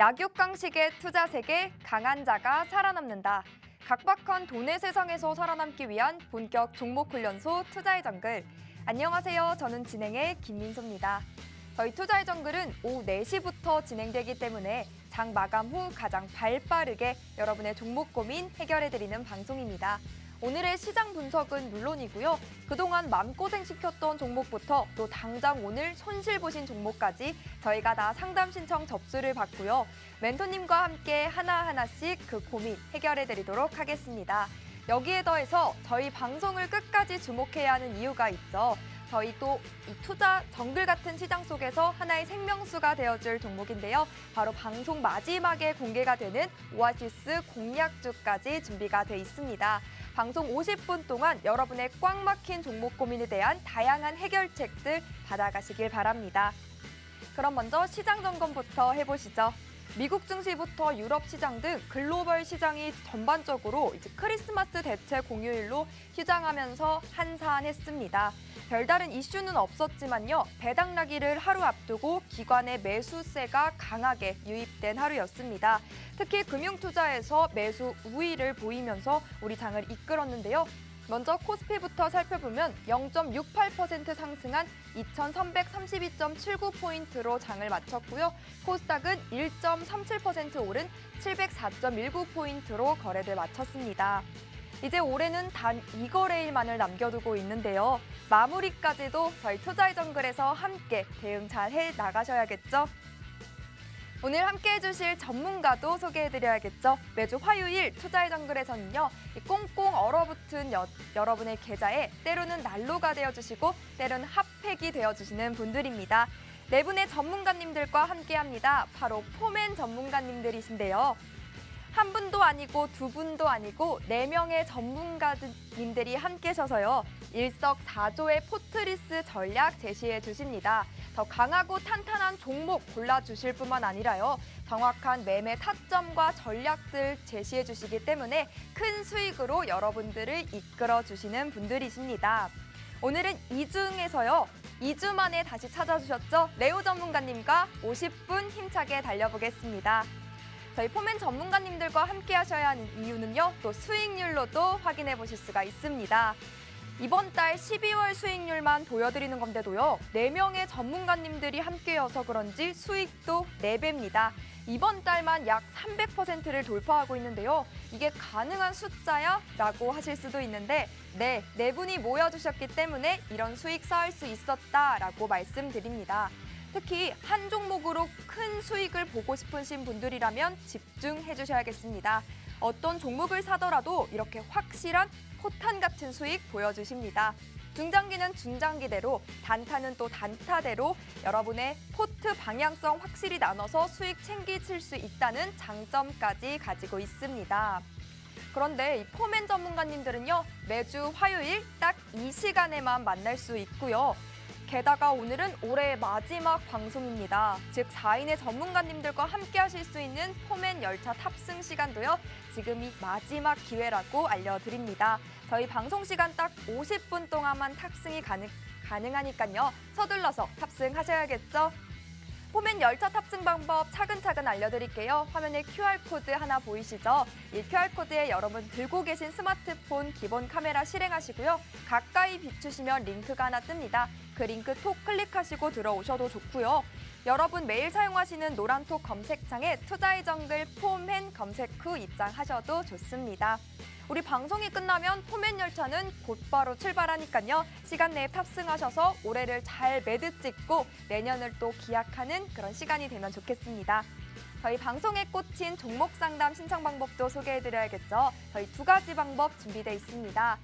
약육강식의 투자 세계, 강한 자가 살아남는다. 각박한 돈의 세상에서 살아남기 위한 본격 종목훈련소 투자의 정글. 안녕하세요. 저는 진행의 김민소입니다. 저희 투자의 정글은 오후 4시부터 진행되기 때문에 장 마감 후 가장 발빠르게 여러분의 종목 고민 해결해드리는 방송입니다. 오늘의 시장 분석은 물론이고요. 그동안 마음고생시켰던 종목부터 또 당장 오늘 손실 보신 종목까지 저희가 다 상담 신청 접수를 받고요. 멘토님과 함께 하나하나씩 그 고민 해결해드리도록 하겠습니다. 여기에 더해서 저희 방송을 끝까지 주목해야 하는 이유가 있죠. 저희 또 이 투자 정글 같은 시장 속에서 하나의 생명수가 되어줄 종목인데요. 바로 방송 마지막에 공개가 되는 오아시스 공략주까지 준비가 돼 있습니다. 방송 50분 동안 여러분의 꽉 막힌 종목 고민에 대한 다양한 해결책들 받아가시길 바랍니다. 그럼 먼저 시장 점검부터 해보시죠. 미국 증시부터 유럽 시장 등 글로벌 시장이 전반적으로 이제 크리스마스 대체 공휴일로 휴장하면서 한산했습니다. 별다른 이슈는 없었지만요. 배당나기를 하루 앞두고 기관의 매수세가 강하게 유입된 하루였습니다. 특히 금융투자에서 매수 우위를 보이면서 우리 장을 이끌었는데요. 먼저 코스피부터 살펴보면 0.68% 상승한 2,332.79포인트로 장을 마쳤고요. 코스닥은 1.37% 오른 704.19포인트로 거래를 마쳤습니다. 이제 올해는 단 2거래일만을 남겨두고 있는데요. 마무리까지도 저희 투자의 정글에서 함께 대응 잘 해나가셔야겠죠? 오늘 함께 해주실 전문가도 소개해드려야겠죠. 매주 화요일 투자의 정글에서는요. 꽁꽁 얼어붙은 여러분의 계좌에 때로는 난로가 되어주시고 때로는 핫팩이 되어주시는 분들입니다. 네 분의 전문가님들과 함께합니다. 바로 포맨 전문가님들이신데요. 한 분도 아니고 두 분도 아니고 4명의 전문가님들이 함께셔서요. 일석사조의 포트리스 전략 제시해 주십니다. 더 강하고 탄탄한 종목 골라주실 뿐만 아니라요. 정확한 매매 타점과 전략들 제시해 주시기 때문에 큰 수익으로 여러분들을 이끌어 주시는 분들이십니다. 오늘은 이 중에서요. 2주 만에 다시 찾아주셨죠? 레오 전문가님과 50분 힘차게 달려보겠습니다. 저희 포맨 전문가님들과 함께 하셔야 하는 이유는요. 또 수익률로도 확인해 보실 수가 있습니다. 이번 달 12월 수익률만 보여드리는 건데도요. 4명의 전문가님들이 함께여서 그런지 수익도 4배입니다. 이번 달만 약 300%를 돌파하고 있는데요. 이게 가능한 숫자야? 라고 하실 수도 있는데 네 분이 모여주셨기 때문에 이런 수익 쌓을 수 있었다라고 말씀드립니다. 특히 한 종목으로 큰 수익을 보고 싶으신 분들이라면 집중해 주셔야겠습니다. 어떤 종목을 사더라도 이렇게 확실한 포탄 같은 수익 보여주십니다. 중장기는 중장기대로, 단타는 또 단타대로 여러분의 포트 방향성 확실히 나눠서 수익 챙기실 수 있다는 장점까지 가지고 있습니다. 그런데 이 포맨 전문가님들은요, 매주 화요일 딱 이 시간에만 만날 수 있고요. 게다가 오늘은 올해의 마지막 방송입니다. 즉 4인의 전문가님들과 함께 하실 수 있는 포맨 열차 탑승 시간도요. 지금이 마지막 기회라고 알려드립니다. 저희 방송 시간 딱 50분 동안만 탑승이 가능하니까요. 서둘러서 탑승하셔야겠죠? 포맨 열차 탑승 방법 차근차근 알려드릴게요. 화면에 QR코드 하나 보이시죠? 이 QR코드에 여러분 들고 계신 스마트폰 기본 카메라 실행하시고요. 가까이 비추시면 링크가 하나 뜹니다. 그 링크 톡 클릭하시고 들어오셔도 좋고요. 여러분 매일 사용하시는 노란톡 검색창에 투자의 정글 포맨 검색 후 입장하셔도 좋습니다. 우리 방송이 끝나면 포맨 열차는 곧바로 출발하니까요. 시간 내에 탑승하셔서 올해를 잘 매듭 짓고 내년을 또 기약하는 그런 시간이 되면 좋겠습니다. 저희 방송에 꽂힌 종목 상담 신청 방법도 소개해드려야겠죠. 저희 2가지 방법 준비되어 있습니다.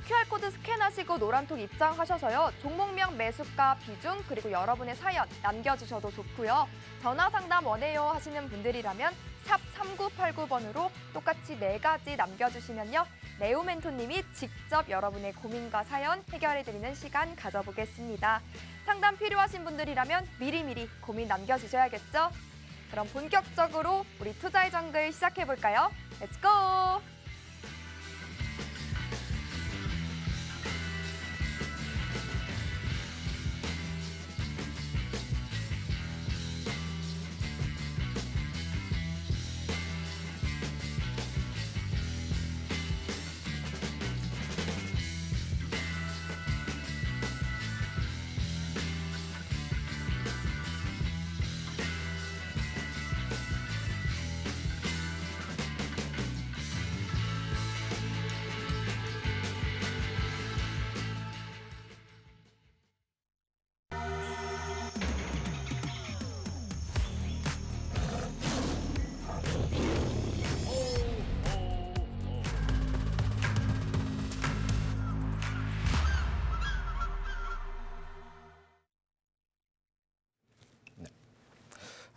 QR코드 스캔하시고 노란톡 입장하셔서요. 종목명, 매수가, 비중, 그리고 여러분의 사연 남겨주셔도 좋고요. 전화 상담 원해요 하시는 분들이라면 샵 3989번으로 똑같이 4가지 남겨주시면요. 레오 멘토님이 직접 여러분의 고민과 사연 해결해드리는 시간 가져보겠습니다. 상담 필요하신 분들이라면 미리미리 고민 남겨주셔야겠죠? 그럼 본격적으로 우리 투자의 정글 시작해볼까요? 렛츠고!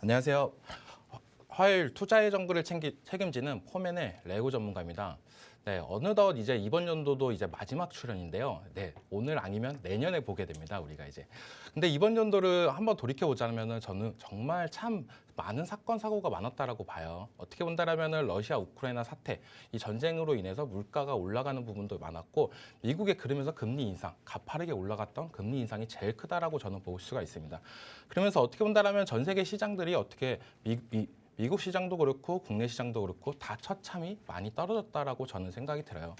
안녕하세요. 화요일 투자의 정글을 책임지는 포맨의 레고 전문가입니다. 네, 어느덧 이제 이번 연도도 이제 마지막 출연인데요. 네, 오늘 아니면 내년에 보게 됩니다, 우리가 이제. 근데 이번 연도를 한번 돌이켜 보자면은 저는 정말 참 많은 사건 사고가 많았다라고 봐요. 어떻게 본다라면은 러시아 우크라이나 사태, 이 전쟁으로 인해서 물가가 올라가는 부분도 많았고, 미국의 그러면서 금리 인상, 가파르게 올라갔던 금리 인상이 제일 크다라고 저는 볼 수가 있습니다. 그러면서 어떻게 본다라면 전 세계 시장들이 어떻게 미국 시장도 그렇고 국내 시장도 그렇고 다 처참히 많이 떨어졌다라고 저는 생각이 들어요.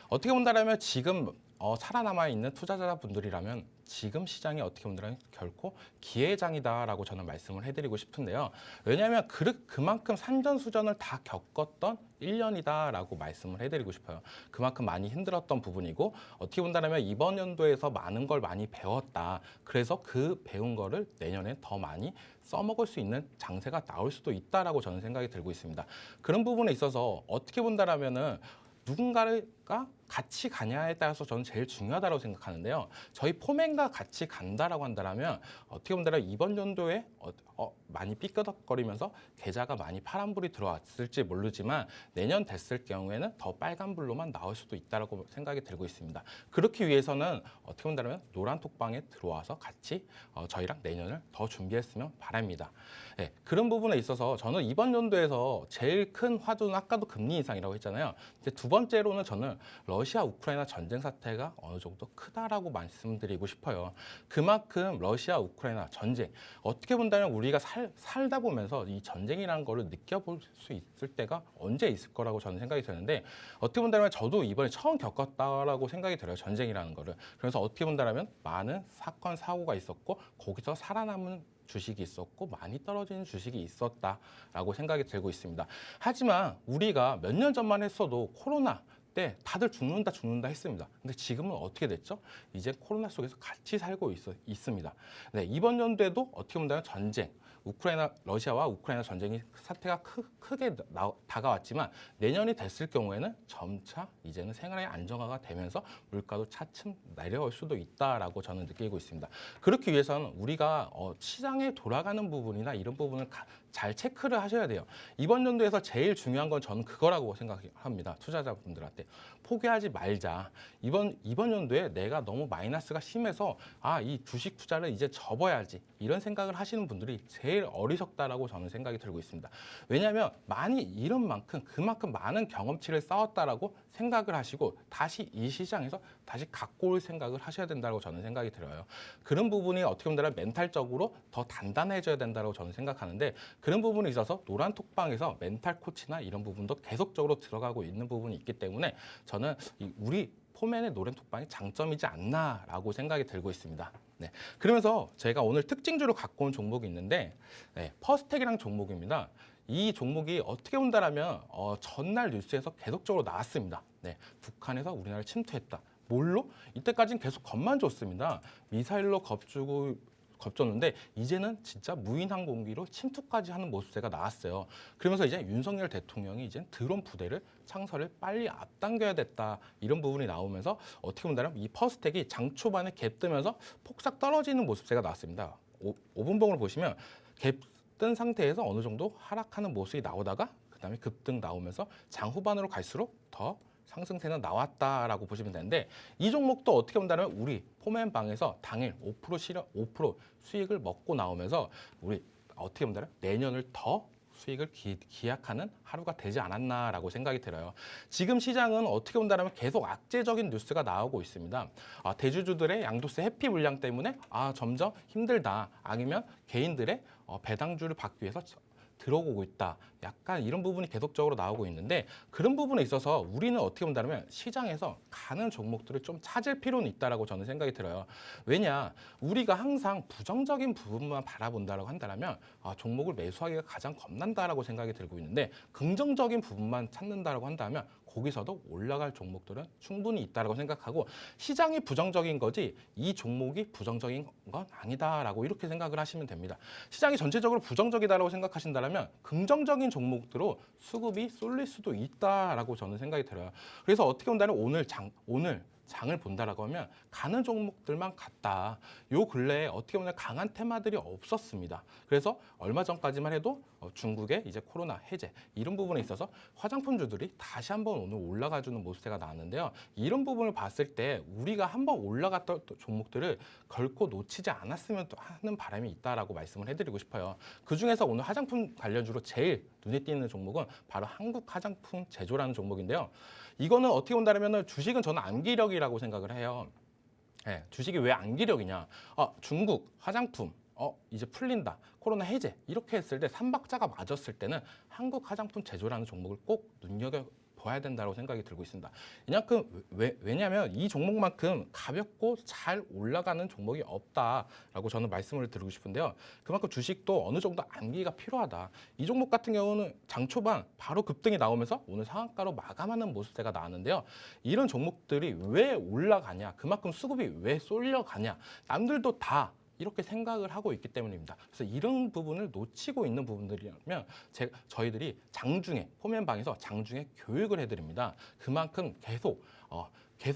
어떻게 본다면 지금 살아남아 있는 투자자분들이라면 지금 시장이 어떻게 본다면 결코 기회장이다라고 저는 말씀을 해드리고 싶은데요. 왜냐하면 그만큼 산전수전을 다 겪었던 1년이다라고 말씀을 해드리고 싶어요. 그만큼 많이 힘들었던 부분이고 어떻게 본다면 이번 연도에서 많은 걸 많이 배웠다. 그래서 그 배운 거를 내년에 더 많이 써먹을 수 있는 장세가 나올 수도 있다라고 저는 생각이 들고 있습니다. 그런 부분에 있어서 어떻게 본다라면은 누군가가 같이 가냐에 따라서 저는 제일 중요하다고 생각하는데요. 저희 포맨과 같이 간다라고 한다면 어떻게 본다면 이번 연도에 많이 삐끄덕거리면서 계좌가 많이 파란불이 들어왔을지 모르지만 내년 됐을 경우에는 더 빨간불로만 나올 수도 있다고 생각이 들고 있습니다. 그렇기 위해서는 어떻게 본다면 노란 톡방에 들어와서 같이 저희랑 내년을 더 준비했으면 바랍니다. 네, 그런 부분에 있어서 저는 이번 연도에서 제일 큰 화두는 아까도 금리 인상이라고 했잖아요. 근데 두 번째로는 저는 러시아 우크라이나 전쟁 사태가 어느 정도 크다라고 말씀드리고 싶어요. 그만큼 러시아 우크라이나 전쟁 어떻게 본다면 우리가 살다 보면서 이 전쟁이라는 거를 느껴볼 수 있을 때가 언제 있을 거라고 저는 생각이 드는데 어떻게 본다면 저도 이번에 처음 겪었다라고 생각이 들어요. 전쟁이라는 거를. 그래서 어떻게 본다면 많은 사건 사고가 있었고 거기서 살아남은 주식이 있었고 많이 떨어지는 주식이 있었다라고 생각이 들고 있습니다. 하지만 우리가 몇 년 전만 했어도 코로나 때 다들 죽는다 했습니다. 근데 지금은 어떻게 됐죠? 이제 코로나 속에서 같이 살고 있습니다. 네, 이번 연도에도 어떻게 보면 전쟁, 러시아와 우크라이나 전쟁이 사태가 크게 다가왔지만 내년이 됐을 경우에는 점차 이제는 생활의 안정화가 되면서 물가도 차츰 내려올 수도 있다라고 저는 느끼고 있습니다. 그렇기 위해서는 우리가 시장에 돌아가는 부분이나 이런 부분을 잘 체크를 하셔야 돼요. 이번 연도에서 제일 중요한 건 저는 그거라고 생각합니다. 투자자분들한테 포기하지 말자. 이번 연도에 내가 너무 마이너스가 심해서 이 주식 투자를 이제 접어야지. 이런 생각을 하시는 분들이 제일 어리석다라고 저는 생각이 들고 있습니다. 왜냐하면 많이 이런 그만큼 많은 경험치를 쌓았다라고 생각을 하시고 다시 이 시장에서 다시 갖고 올 생각을 하셔야 된다고 저는 생각이 들어요. 그런 부분이 어떻게 보면 멘탈적으로 더 단단해져야 된다고 저는 생각하는데 그런 부분에 있어서 노란 톡방에서 멘탈 코치나 이런 부분도 계속적으로 들어가고 있는 부분이 있기 때문에 저는 우리 포맨의 노란 톡방이 장점이지 않나라고 생각이 들고 있습니다. 네, 그러면서 제가 오늘 특징주를 갖고 온 종목이 있는데 퍼스텍이라는 종목입니다. 이 종목이 어떻게 본다라면 전날 뉴스에서 계속적으로 나왔습니다. 네, 북한에서 우리나라를 침투했다. 뭘로? 이때까지는 계속 겁만 줬습니다. 미사일로 겁줬는데 이제는 진짜 무인 항공기로 침투까지 하는 모습세가 나왔어요. 그러면서 이제 윤석열 대통령이 이제 드론 부대를 창설을 빨리 앞당겨야 됐다 이런 부분이 나오면서 어떻게 본다면 이 퍼스텍이 장 초반에 갭 뜨면서 폭삭 떨어지는 모습세가 나왔습니다. 5분봉을 보시면 갭 뜬 상태에서 어느 정도 하락하는 모습이 나오다가 그다음에 급등 나오면서 장 후반으로 갈수록 더 상승세는 나왔다라고 보시면 되는데 이 종목도 어떻게 본다면 우리 포맨방에서 당일 5% 수익을 먹고 나오면서 우리 어떻게 본다면 내년을 더 수익을 기약하는 하루가 되지 않았나라고 생각이 들어요. 지금 시장은 어떻게 본다면 계속 악재적인 뉴스가 나오고 있습니다. 대주주들의 양도세 회피 물량 때문에 점점 힘들다. 아니면 개인들의 배당주를 받기 위해서 들어오고 있다. 약간 이런 부분이 계속적으로 나오고 있는데 그런 부분에 있어서 우리는 어떻게 본다면 시장에서 가는 종목들을 좀 찾을 필요는 있다라고 저는 생각이 들어요. 왜냐? 우리가 항상 부정적인 부분만 바라본다라고 한다면 종목을 매수하기가 가장 겁난다라고 생각이 들고 있는데 긍정적인 부분만 찾는다라고 한다면 거기서도 올라갈 종목들은 충분히 있다라고 생각하고 시장이 부정적인 거지 이 종목이 부정적인 건 아니다라고 이렇게 생각을 하시면 됩니다. 시장이 전체적으로 부정적이다라고 생각하신다면 긍정적인 종목들로 수급이 쏠릴 수도 있다라고 저는 생각이 들어요. 그래서 어떻게 본다면 오늘 장을 본다라고 하면 가는 종목들만 갔다. 요 근래에 어떻게 보면 강한 테마들이 없었습니다. 그래서 얼마 전까지만 해도 중국의 이제 코로나 해제 이런 부분에 있어서 화장품주들이 다시 한번 오늘 올라가주는 모습세가 나왔는데요. 이런 부분을 봤을 때 우리가 한번 올라갔던 종목들을 결코 놓치지 않았으면 하는 바람이 있다라고 말씀을 해드리고 싶어요. 그 중에서 오늘 화장품 관련주로 제일 눈에 띄는 종목은 바로 한국 화장품 제조라는 종목인데요. 이거는 어떻게 본다면 주식은 저는 암기력이라고 생각을 해요. 네, 주식이 왜 암기력이냐? 중국 화장품 이제 풀린다. 코로나 해제 이렇게 했을 때 삼박자가 맞았을 때는 한국 화장품 제조라는 종목을 꼭 눈여겨봐야 된다고 생각이 들고 있습니다. 왜냐하면 이 종목만큼 가볍고 잘 올라가는 종목이 없다라고 저는 말씀을 드리고 싶은데요. 그만큼 주식도 어느 정도 암기가 필요하다. 이 종목 같은 경우는 장 초반 바로 급등이 나오면서 오늘 상한가로 마감하는 모습세가 나왔는데요. 이런 종목들이 왜 올라가냐? 그만큼 수급이 왜 쏠려가냐? 남들도 다 이렇게 생각을 하고 있기 때문입니다. 그래서 이런 부분을 놓치고 있는 부분들이라면 저희들이 장중에 포맨방에서 장중에 교육을 해드립니다. 그만큼 계속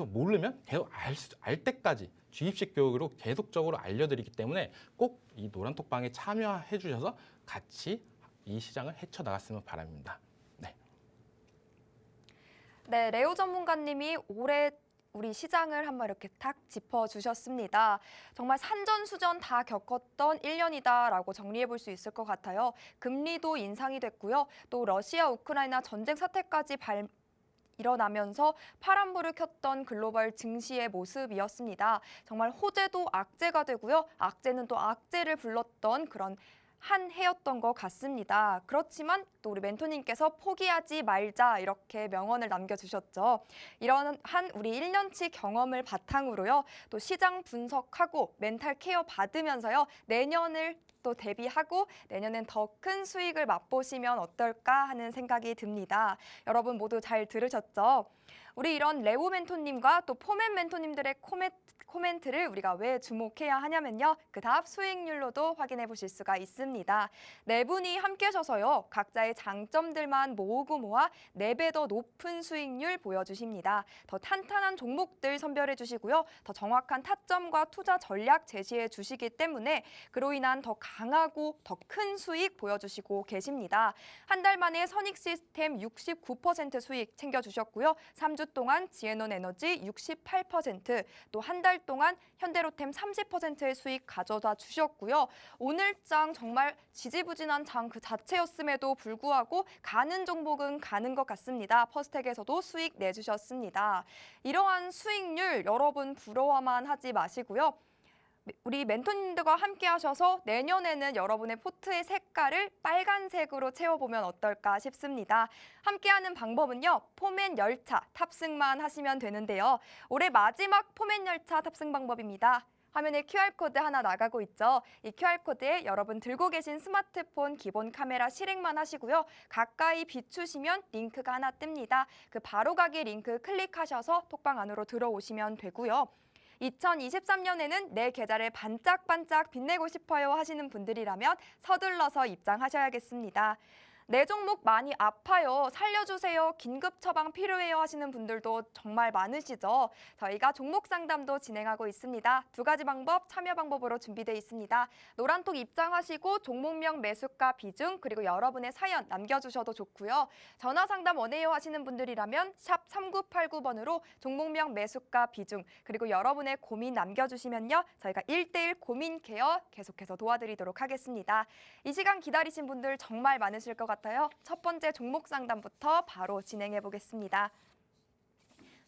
모르면 계속 알 때까지 주입식 교육으로 계속적으로 알려드리기 때문에 꼭 이 노란톡방에 참여해 주셔서 같이 이 시장을 헤쳐나갔으면 바랍니다. 네. 네, 레오 전문가님이 올해 우리 시장을 한번 이렇게 탁 짚어주셨습니다. 정말 산전수전 다 겪었던 1년이다라고 정리해 볼 수 있을 것 같아요. 금리도 인상이 됐고요. 또 러시아 우크라이나 전쟁 사태까지 일어나면서 파란불을 켰던 글로벌 증시의 모습이었습니다. 정말 호재도 악재가 되고요. 악재는 또 악재를 불렀던 그런 한 해였던 것 같습니다. 그렇지만 또 우리 멘토님께서 포기하지 말자 이렇게 명언을 남겨주셨죠. 이런 한 우리 1년치 경험을 바탕으로요. 또 시장 분석하고 멘탈 케어 받으면서요. 내년을 또 대비하고 내년엔 더 큰 수익을 맛보시면 어떨까 하는 생각이 듭니다. 여러분 모두 잘 들으셨죠? 우리 이런 레오 멘토님과 또 포맨 멘토님들의 코멘트를 우리가 왜 주목해야 하냐면요. 그 다음 수익률로도 확인해 보실 수가 있습니다. 네 분이 함께 하셔서요. 각자의 장점들만 모으고 모아 4배 더 높은 수익률 보여주십니다. 더 탄탄한 종목들 선별해 주시고요. 더 정확한 타점과 투자 전략 제시해 주시기 때문에 그로 인한 더 강하고 더 큰 수익 보여주시고 계십니다. 한 달 만에 선익 시스템 69% 수익 챙겨주셨고요. 3주 동안 지에논 에너지 68%, 또 한 달 동안 현대로템 30%의 수익 가져다 주셨고요. 오늘 장 정말 지지부진한 장 그 자체였음에도 불구하고 가는 종목은 가는 것 같습니다. 퍼스텍에서도 수익 내주셨습니다. 이러한 수익률 여러분 부러워만 하지 마시고요. 우리 멘토님들과 함께 하셔서 내년에는 여러분의 포트의 색깔을 빨간색으로 채워보면 어떨까 싶습니다. 함께하는 방법은요. 포맨 열차 탑승만 하시면 되는데요. 올해 마지막 포맨 열차 탑승 방법입니다. 화면에 QR코드 하나 나가고 있죠. 이 QR코드에 여러분 들고 계신 스마트폰 기본 카메라 실행만 하시고요. 가까이 비추시면 링크가 하나 뜹니다. 그 바로가기 링크 클릭하셔서 톡방 안으로 들어오시면 되고요. 2023년에는 내 계좌를 반짝반짝 빛내고 싶어요 하시는 분들이라면 서둘러서 입장하셔야겠습니다. 내 종목 많이 아파요, 살려주세요, 긴급 처방 필요해요 하시는 분들도 정말 많으시죠. 저희가 종목 상담도 진행하고 있습니다. 2가지 방법, 참여 방법으로 준비되어 있습니다. 노란톡 입장하시고 종목명, 매수가, 비중, 그리고 여러분의 사연 남겨주셔도 좋고요. 전화 상담 원해요 하시는 분들이라면 샵 3989번으로 종목명, 매수가, 비중, 그리고 여러분의 고민 남겨주시면요. 저희가 1:1 고민 케어 계속해서 도와드리도록 하겠습니다. 이 시간 기다리신 분들 정말 많으실 것 같아요. 첫 번째 종목 상담부터 바로 진행해 보겠습니다.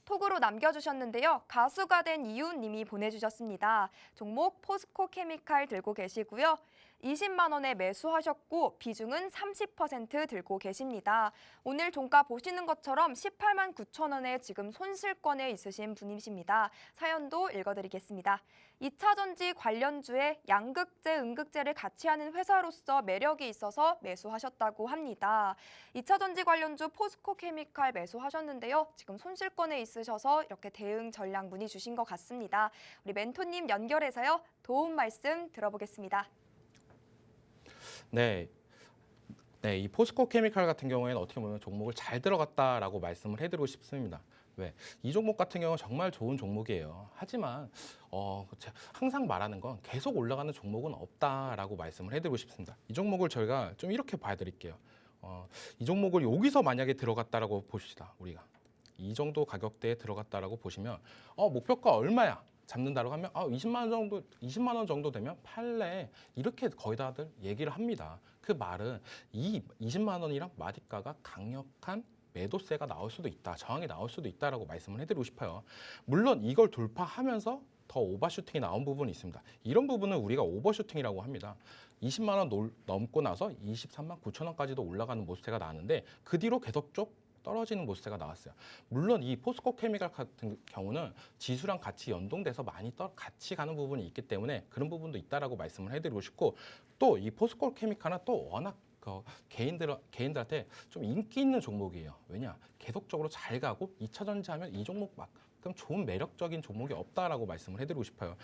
톡으로 남겨주셨는데요. 가수가 된 이유님이 보내주셨습니다. 종목 포스코 케미칼 들고 계시고요. 20만 원에 매수하셨고 비중은 30% 들고 계십니다. 오늘 종가 보시는 것처럼 18만 9천 원에 지금 손실권에 있으신 분이십니다. 사연도 읽어드리겠습니다. 2차 전지 관련주에 양극재, 음극재를 같이 하는 회사로서 매력이 있어서 매수하셨다고 합니다. 2차 전지 관련주 포스코 케미칼 매수하셨는데요. 지금 손실권에 있으셔서 이렇게 대응 전략 문의 주신 것 같습니다. 우리 멘토님 연결해서요. 도움 말씀 들어보겠습니다. 네, 이 포스코 케미칼 같은 경우에는 어떻게 보면 종목을 잘 들어갔다라고 말씀을 해드리고 싶습니다. 왜? 이 종목 같은 경우는 정말 좋은 종목이에요. 하지만 항상 말하는 건 계속 올라가는 종목은 없다라고 말씀을 해드리고 싶습니다. 이 종목을 저희가 좀 이렇게 봐드릴게요. 이 종목을 여기서 만약에 들어갔다라고 봅시다. 우리가 이 정도 가격대에 들어갔다라고 보시면 목표가 얼마야? 잡는다라고 하면 20만 원 정도 되면 팔래. 이렇게 거의 다들 얘기를 합니다. 그 말은 이 20만 원이랑 마디가가 강력한 매도세가 나올 수도 있다. 저항이 나올 수도 있다라고 말씀을 해드리고 싶어요. 물론 이걸 돌파하면서 더 오버슈팅이 나온 부분이 있습니다. 이런 부분은 우리가 오버슈팅이라고 합니다. 20만 원 넘고 나서 23만 9천 원까지도 올라가는 모습세가 나왔는데 그 뒤로 계속 쭉 떨어지는 모습세가 나왔어요. 물론 이 포스코 케미칼 같은 경우는 지수랑 같이 연동돼서 많이 같이 가는 부분이 있기 때문에 그런 부분도 있다라고 말씀을 해드리고 싶고, 또 이 포스코 케미칼은 또 워낙 개인들한테 좀 인기 있는 종목이에요. 왜냐? 계속적으로 잘 가고 2차 전지하면 이 종목만큼 좋은 매력적인 종목이 없다라고 말씀을 해드리고 싶어요.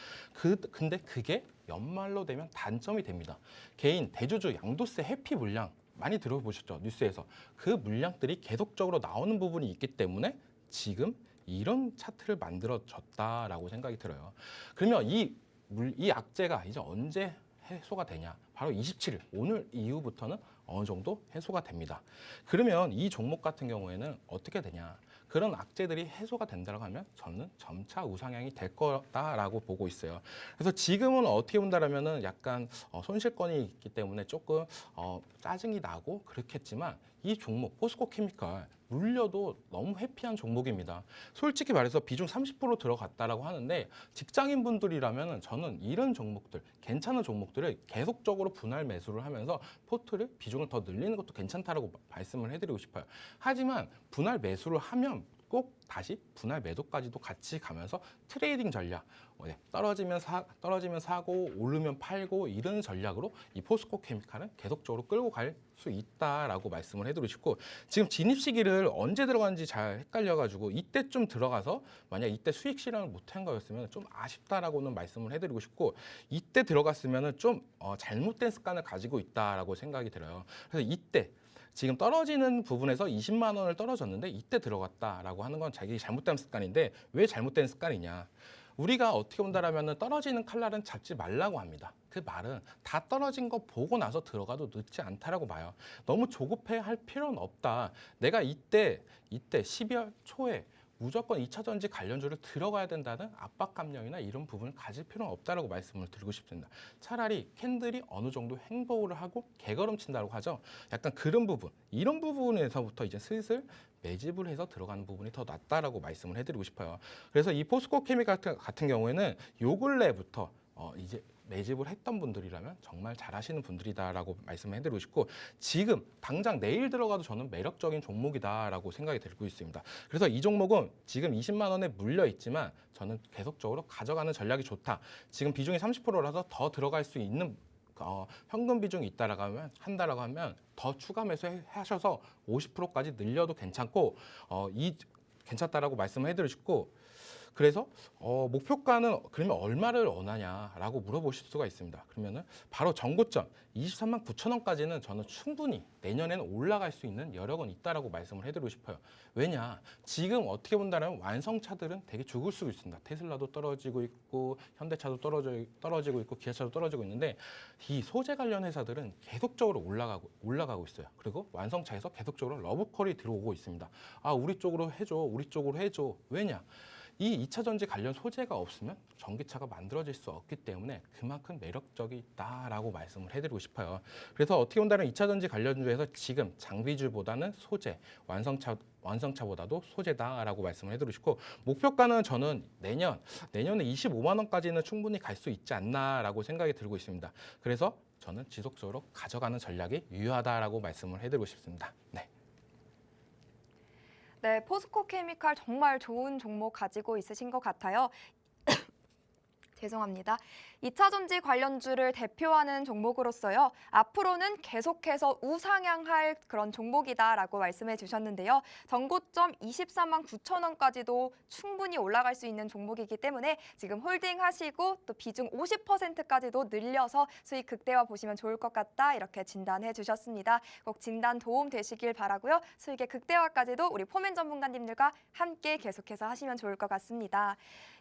근데 그게 연말로 되면 단점이 됩니다. 개인 대주주 양도세 회피 물량 많이 들어보셨죠? 뉴스에서. 그 물량들이 계속적으로 나오는 부분이 있기 때문에 지금 이런 차트를 만들어졌다라고 생각이 들어요. 그러면 이 악재가 이제 언제 해소가 되냐? 바로 27일, 오늘 이후부터는 어느 정도 해소가 됩니다. 그러면 이 종목 같은 경우에는 어떻게 되냐? 그런 악재들이 해소가 된다고 하면 저는 점차 우상향이 될 거다라고 보고 있어요. 그래서 지금은 어떻게 본다라면은 약간 손실권이 있기 때문에 조금 짜증이 나고 그렇겠지만 이 종목 포스코 케미칼 물려도 너무 회피한 종목입니다. 솔직히 말해서 비중 30% 들어갔다라고 하는데 직장인 분들이라면 저는 이런 종목들, 괜찮은 종목들을 계속적으로 분할 매수를 하면서 포트를 비중을 더 늘리는 것도 괜찮다라고 말씀을 해드리고 싶어요. 하지만 분할 매수를 하면 꼭 다시 분할 매도까지도 같이 가면서 트레이딩 전략, 떨어지면 사고 오르면 팔고 이런 전략으로 이 포스코 케미칼은 계속적으로 끌고 갈 수 있다라고 말씀을 해드리고 싶고, 지금 진입 시기를 언제 들어가는지 잘 헷갈려가지고 이때쯤 들어가서 만약 이때 수익 실현을 못한 거였으면 좀 아쉽다라고는 말씀을 해드리고 싶고, 이때 들어갔으면 좀 잘못된 습관을 가지고 있다라고 생각이 들어요. 그래서 이때 지금 떨어지는 부분에서 20만 원을 떨어졌는데 이때 들어갔다라고 하는 건 자기 잘못된 습관인데, 왜 잘못된 습관이냐? 우리가 어떻게 본다라면 떨어지는 칼날은 잡지 말라고 합니다. 그 말은 다 떨어진 거 보고 나서 들어가도 늦지 않다라고 봐요. 너무 조급해 할 필요는 없다. 내가 이때 12월 초에 무조건 2차 전지 관련주를 들어가야 된다는 압박감정이나 이런 부분을 가질 필요는 없다라고 말씀을 드리고 싶습니다. 차라리 캔들이 어느 정도 행보를 하고 개걸음친다고 하죠. 약간 그런 부분, 이런 부분에서부터 이제 슬슬 매집을 해서 들어가는 부분이 더 낫다라고 말씀을 해드리고 싶어요. 그래서 이 포스코 케미칼 같은 경우에는 요 근래부터 이제 매집을 했던 분들이라면 정말 잘하시는 분들이다라고 말씀해드리고 싶고, 지금 당장 내일 들어가도 저는 매력적인 종목이다라고 생각이 들고 있습니다. 그래서 이 종목은 지금 20만 원에 물려 있지만 저는 계속적으로 가져가는 전략이 좋다. 지금 비중이 30%라서 더 들어갈 수 있는 현금 비중이 한다라고 하면 더 추가 매수하셔서 50%까지 늘려도 괜찮고 괜찮다라고 말씀을 해드리고 싶고, 그래서 목표가는 그러면 얼마를 원하냐라고 물어보실 수가 있습니다. 그러면은 바로 전고점 23만 9천 원까지는 저는 충분히 내년에는 올라갈 수 있는 여력은 있다라고 말씀을 해드리고 싶어요. 왜냐? 지금 어떻게 본다면 완성차들은 되게 죽을 수 있습니다. 테슬라도 떨어지고 있고 현대차도 떨어지고 있고 기아차도 떨어지고 있는데, 이 소재 관련 회사들은 계속적으로 올라가고 있어요. 그리고 완성차에서 계속적으로 러브콜이 들어오고 있습니다. 우리 쪽으로 해줘. 왜냐? 이 2차 전지 관련 소재가 없으면 전기차가 만들어질 수 없기 때문에 그만큼 매력적이다라고 말씀을 해드리고 싶어요. 그래서 어떻게 본다면 2차 전지 관련주에서 지금 장비주보다는 소재, 완성차보다도 소재다라고 말씀을 해드리고 싶고, 목표가는 저는 내년에 25만 원까지는 충분히 갈 수 있지 않나라고 생각이 들고 있습니다. 그래서 저는 지속적으로 가져가는 전략이 유효하다라고 말씀을 해드리고 싶습니다. 네. 네, 포스코 케미칼 정말 좋은 종목 가지고 있으신 것 같아요. 죄송합니다. 2차 전지 관련주를 대표하는 종목으로서요. 앞으로는 계속해서 우상향할 그런 종목이다라고 말씀해 주셨는데요. 전고점 24만 9천 원까지도 충분히 올라갈 수 있는 종목이기 때문에 지금 홀딩하시고 또 비중 50%까지도 늘려서 수익 극대화 보시면 좋을 것 같다 이렇게 진단해 주셨습니다. 꼭 진단 도움 되시길 바라고요. 수익의 극대화까지도 우리 포맨 전문가님들과 함께 계속해서 하시면 좋을 것 같습니다.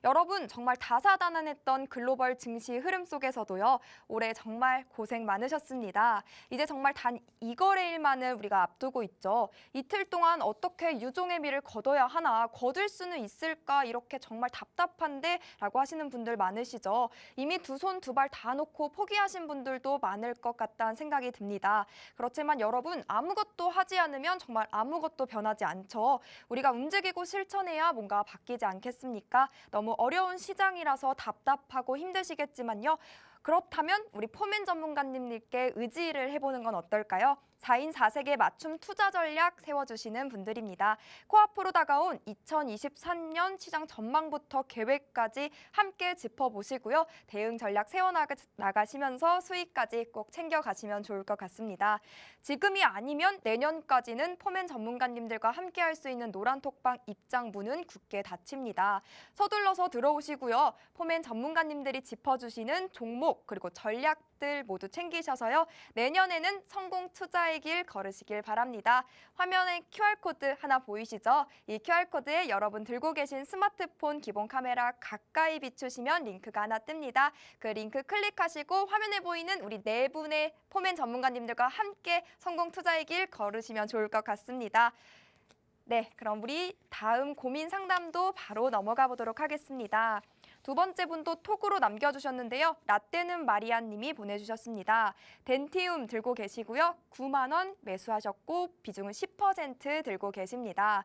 여러분 정말 다사다난했던 글로벌 증시 흐름 속에서도요. 올해 정말 고생 많으셨습니다. 이제 정말 단 2거래일만을 우리가 앞두고 있죠. 이틀 동안 어떻게 유종의 미를 거둬야 하나, 거둘 수는 있을까 이렇게 정말 답답한데 라고 하시는 분들 많으시죠. 이미 두 손 두 발 다 놓고 포기하신 분들도 많을 것 같다는 생각이 듭니다. 그렇지만 여러분 아무것도 하지 않으면 정말 아무것도 변하지 않죠. 우리가 움직이고 실천해야 뭔가 바뀌지 않겠습니까? 너무 어려운 시장이라서 답답하고 힘드시겠지만요. 그렇다면 우리 포맨 전문가님들께 의지를 해보는 건 어떨까요? 4인 4색의 맞춤 투자 전략 세워주시는 분들입니다. 코앞으로 다가온 2023년 시장 전망부터 계획까지 함께 짚어보시고요. 대응 전략 세워나가시면서 수익까지 꼭 챙겨가시면 좋을 것 같습니다. 지금이 아니면 내년까지는 포맨 전문가님들과 함께 할 수 있는 노란톡방 입장 문은 굳게 닫힙니다. 서둘러서 들어오시고요. 포맨 전문가님들이 짚어주시는 종목 그리고 전략들 모두 챙기셔서요. 내년에는 성공 투자의 길 걸으시길 바랍니다. 화면에 QR코드 하나 보이시죠? 이 QR코드에 여러분 들고 계신 스마트폰 기본 카메라 가까이 비추시면 링크가 하나 뜹니다. 그 링크 클릭하시고 화면에 보이는 우리 네 분의 포맨 전문가님들과 함께 성공 투자의 길 걸으시면 좋을 것 같습니다. 네, 그럼 우리 다음 고민 상담도 바로 넘어가 보도록 하겠습니다. 두 번째 분도 톡으로 남겨주셨는데요. 라떼는 마리아 님이 보내주셨습니다. 덴티움 들고 계시고요. 9만 원 매수하셨고 비중은 10% 들고 계십니다.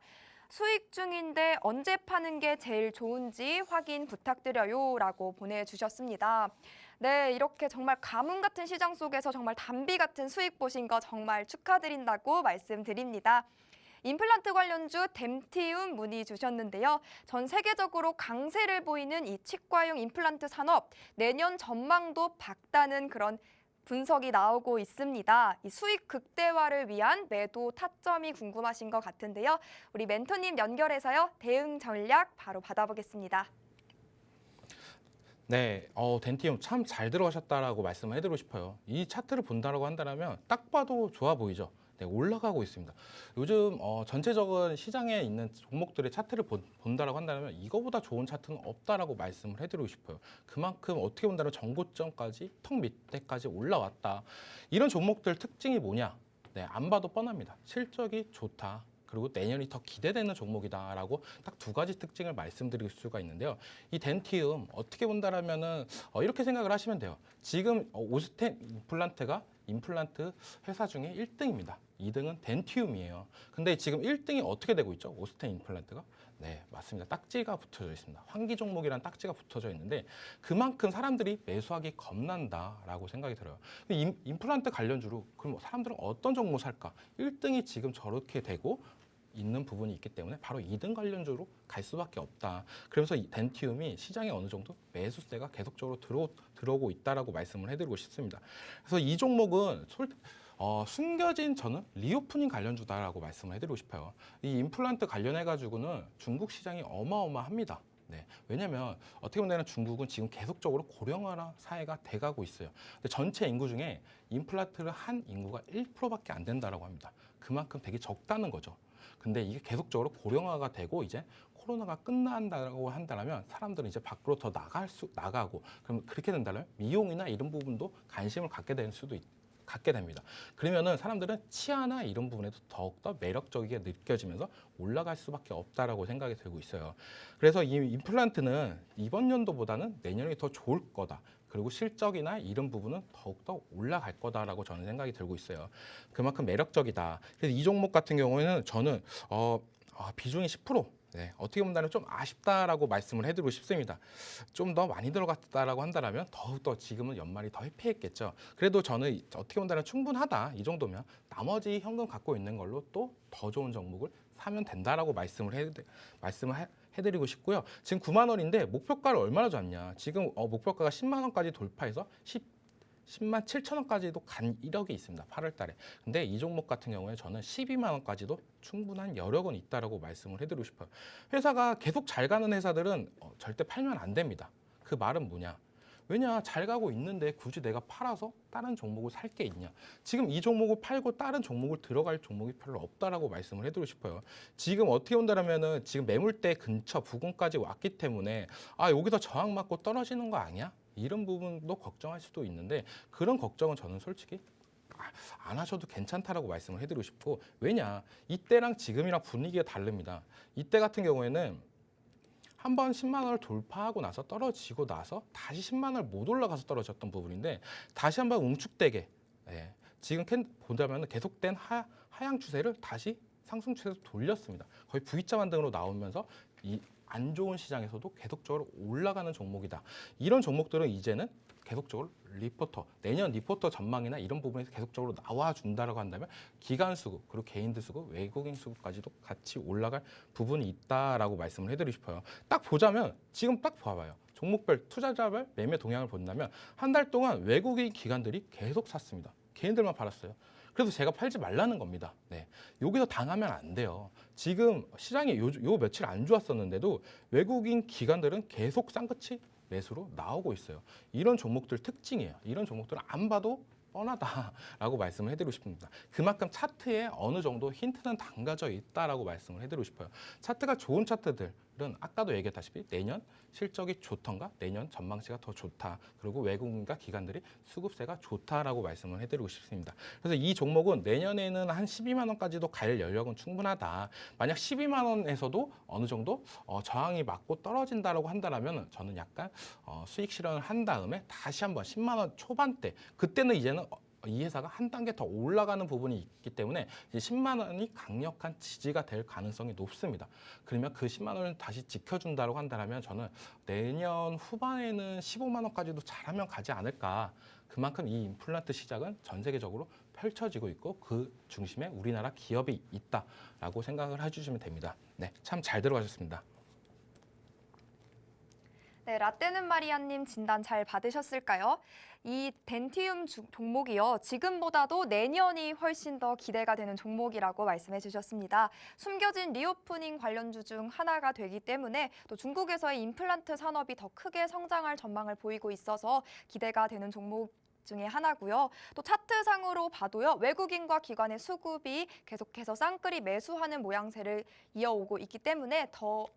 수익 중인데 언제 파는 게 제일 좋은지 확인 부탁드려요 라고 보내주셨습니다. 네, 이렇게 정말 가뭄 같은 시장 속에서 정말 단비 같은 수익 보신 거 정말 축하드린다고 말씀드립니다. 임플란트 관련주 덴티움 문의 주셨는데요. 전 세계적으로 강세를 보이는 이 치과용 임플란트 산업 내년 전망도 밝다는 그런 분석이 나오고 있습니다. 이 수익 극대화를 위한 매도 타점이 궁금하신 것 같은데요. 우리 멘토님 연결해서요. 대응 전략 바로 받아보겠습니다. 네, 덴티움 참 잘 들어가셨다라고 말씀을 해드리고 싶어요. 이 차트를 본다라고 한다면 딱 봐도 좋아 보이죠. 네, 올라가고 있습니다. 요즘 전체적인 시장에 있는 종목들의 차트를 본다라고 한다면 이거보다 좋은 차트는 없다라고 말씀을 해드리고 싶어요. 그만큼 어떻게 본다면 전고점까지 턱 밑에까지 올라왔다. 이런 종목들 특징이 뭐냐? 네, 안 봐도 뻔합니다. 실적이 좋다. 그리고 내년이 더 기대되는 종목이다라고 딱 두 가지 특징을 말씀드릴 수가 있는데요. 이 덴티움 어떻게 본다라면은 이렇게 생각을 하시면 돼요. 지금 오스템 임플란트 회사 중에 1등입니다. 2등은 덴티움이에요. 근데 지금 1등이 어떻게 되고 있죠? 오스템 임플란트가? 네, 맞습니다. 딱지가 붙어져 있습니다. 환기 종목이란 딱지가 붙어져 있는데 그만큼 사람들이 매수하기 겁난다라고 생각이 들어요. 임플란트 관련주로 그럼 사람들은 어떤 종목 살까? 1등이 지금 저렇게 되고 있는 부분이 있기 때문에 바로 2등 관련주로 갈 수밖에 없다. 그래서 이 덴티움이 시장에 어느 정도 매수세가 계속적으로 들어오고 있다라고 말씀을 해드리고 싶습니다. 그래서 이 종목은 숨겨진 저는 리오프닝 관련주다라고 말씀을 해드리고 싶어요. 이 임플란트 관련해가지고는 중국 시장이 어마어마합니다. 네, 왜냐하면 어떻게 보면 중국은 지금 계속적으로 고령화 사회가 돼가고 있어요. 근데 전체 인구 중에 임플란트를 한 인구가 1%밖에 안 된다라고 합니다. 그만큼 되게 적다는 거죠. 근데 이게 계속적으로 고령화가 되고 이제 코로나가 끝난다고 한다면 사람들은 이제 밖으로 더 나가고 그럼 그렇게 된다면 미용이나 이런 부분도 관심을 갖게 됩니다. 그러면은 사람들은 치아나 이런 부분에도 더욱더 매력적이게 느껴지면서 올라갈 수밖에 없다라고 생각이 들고 있어요. 그래서 이 임플란트는 이번 연도보다는 내년이 더 좋을 거다. 그리고 실적이나 이런 부분은 더욱더 올라갈 거다라고 저는 생각이 들고 있어요. 그만큼 매력적이다. 그래서 이 종목 같은 경우에는 저는 비중이 10%. 네, 어떻게 보면 좀 아쉽다라고 말씀을 해드리고 싶습니다. 좀 더 많이 들어갔다라고 한다면 더욱더 지금은 연말이 더 해피했겠죠. 그래도 저는 어떻게 보면 충분하다. 이 정도면 나머지 현금 갖고 있는 걸로 또 더 좋은 종목을 사면 된다라고 말씀을 해드리고 싶고요. 지금 9만 원인데 목표가를 얼마나 줬냐? 지금 목표가가 10만 원까지 돌파해서 10만 7천 원까지도 간 이력이 있습니다. 8월 달에. 근데 이 종목 같은 경우에 저는 12만 원까지도 충분한 여력은 있다라고 말씀을 해드리고 싶어요. 회사가 계속 잘 가는 회사들은 절대 팔면 안 됩니다. 그 말은 뭐냐? 왜냐, 잘 가고 있는데 굳이 내가 팔아서 다른 종목을 살 게 있냐. 지금 이 종목을 팔고 다른 종목을 들어갈 종목이 별로 없다라고 말씀을 해드리고 싶어요. 지금 어떻게 본다면은 지금 매물대 근처 부근까지 왔기 때문에 여기서 저항 맞고 떨어지는 거 아니야? 이런 부분도 걱정할 수도 있는데 그런 걱정은 저는 솔직히 안 하셔도 괜찮다라고 말씀을 해드리고 싶고, 왜냐, 이때랑 지금이랑 분위기가 다릅니다. 이때 같은 경우에는 한번 10만 원을 돌파하고 나서 떨어지고 나서 다시 10만 원을 못 올라가서 떨어졌던 부분인데 다시 한번 응축되게 지금 보자면 계속된 하향 추세를 다시 상승 추세로 돌렸습니다. 거의 V자 반등으로 나오면서 이 안 좋은 시장에서도 계속적으로 올라가는 종목이다. 이런 종목들은 이제는 계속적으로 내년 리포터 전망이나 이런 부분에서 계속적으로 나와준다라고 한다면 기관 수급, 그리고 개인들 수급, 외국인 수급까지도 같이 올라갈 부분이 있다라고 말씀을 해드리고 싶어요. 딱 보자면 지금 딱 봐봐요. 종목별, 투자자별 매매 동향을 본다면 한 달 동안 외국인 기관들이 계속 샀습니다. 개인들만 팔았어요. 그래서 제가 팔지 말라는 겁니다. 네, 여기서 당하면 안 돼요. 지금 시장이 요 며칠 안 좋았었는데도 외국인 기관들은 계속 쌍끝이 매수로 나오고 있어요. 이런 종목들 특징이에요. 이런 종목들은 안 봐도 뻔하다라고 말씀을 해드리고 싶습니다. 그만큼 차트에 어느 정도 힌트는 담겨져 있다라고 말씀을 해드리고 싶어요. 차트가 좋은 차트들은 아까도 얘기했다시피 내년 실적이 좋던가 내년 전망치가 더 좋다. 그리고 외국인과 기관들이 수급세가 좋다라고 말씀을 해드리고 싶습니다. 그래서 이 종목은 내년에는 한 12만 원까지도 갈 여력은 충분하다. 만약 12만 원에서도 어느 정도 저항이 맞고 떨어진다라고 한다면 저는 약간 수익 실현을 한 다음에 다시 한번 10만 원 초반대, 그때는 이제는 이 회사가 한 단계 더 올라가는 부분이 있기 때문에 이제 10만 원이 강력한 지지가 될 가능성이 높습니다. 그러면 그 10만 원을 다시 지켜준다고 한다면 저는 내년 후반에는 15만 원까지도 잘하면 가지 않을까. 그만큼 이 임플란트 시장은 전 세계적으로 펼쳐지고 있고 그 중심에 우리나라 기업이 있다라고 생각을 해주시면 됩니다. 네, 참 잘 들어가셨습니다. 네, 라떼는 마리아님 진단 잘 받으셨을까요? 이 덴티움 종목이요. 지금보다도 내년이 훨씬 더 기대가 되는 종목이라고 말씀해 주셨습니다. 숨겨진 리오프닝 관련주 중 하나가 되기 때문에 또 중국에서의 임플란트 산업이 더 크게 성장할 전망을 보이고 있어서 기대가 되는 종목 중에 하나고요. 또 차트상으로 봐도요. 외국인과 기관의 수급이 계속해서 쌍끌이 매수하는 모양새를 이어오고 있기 때문에 더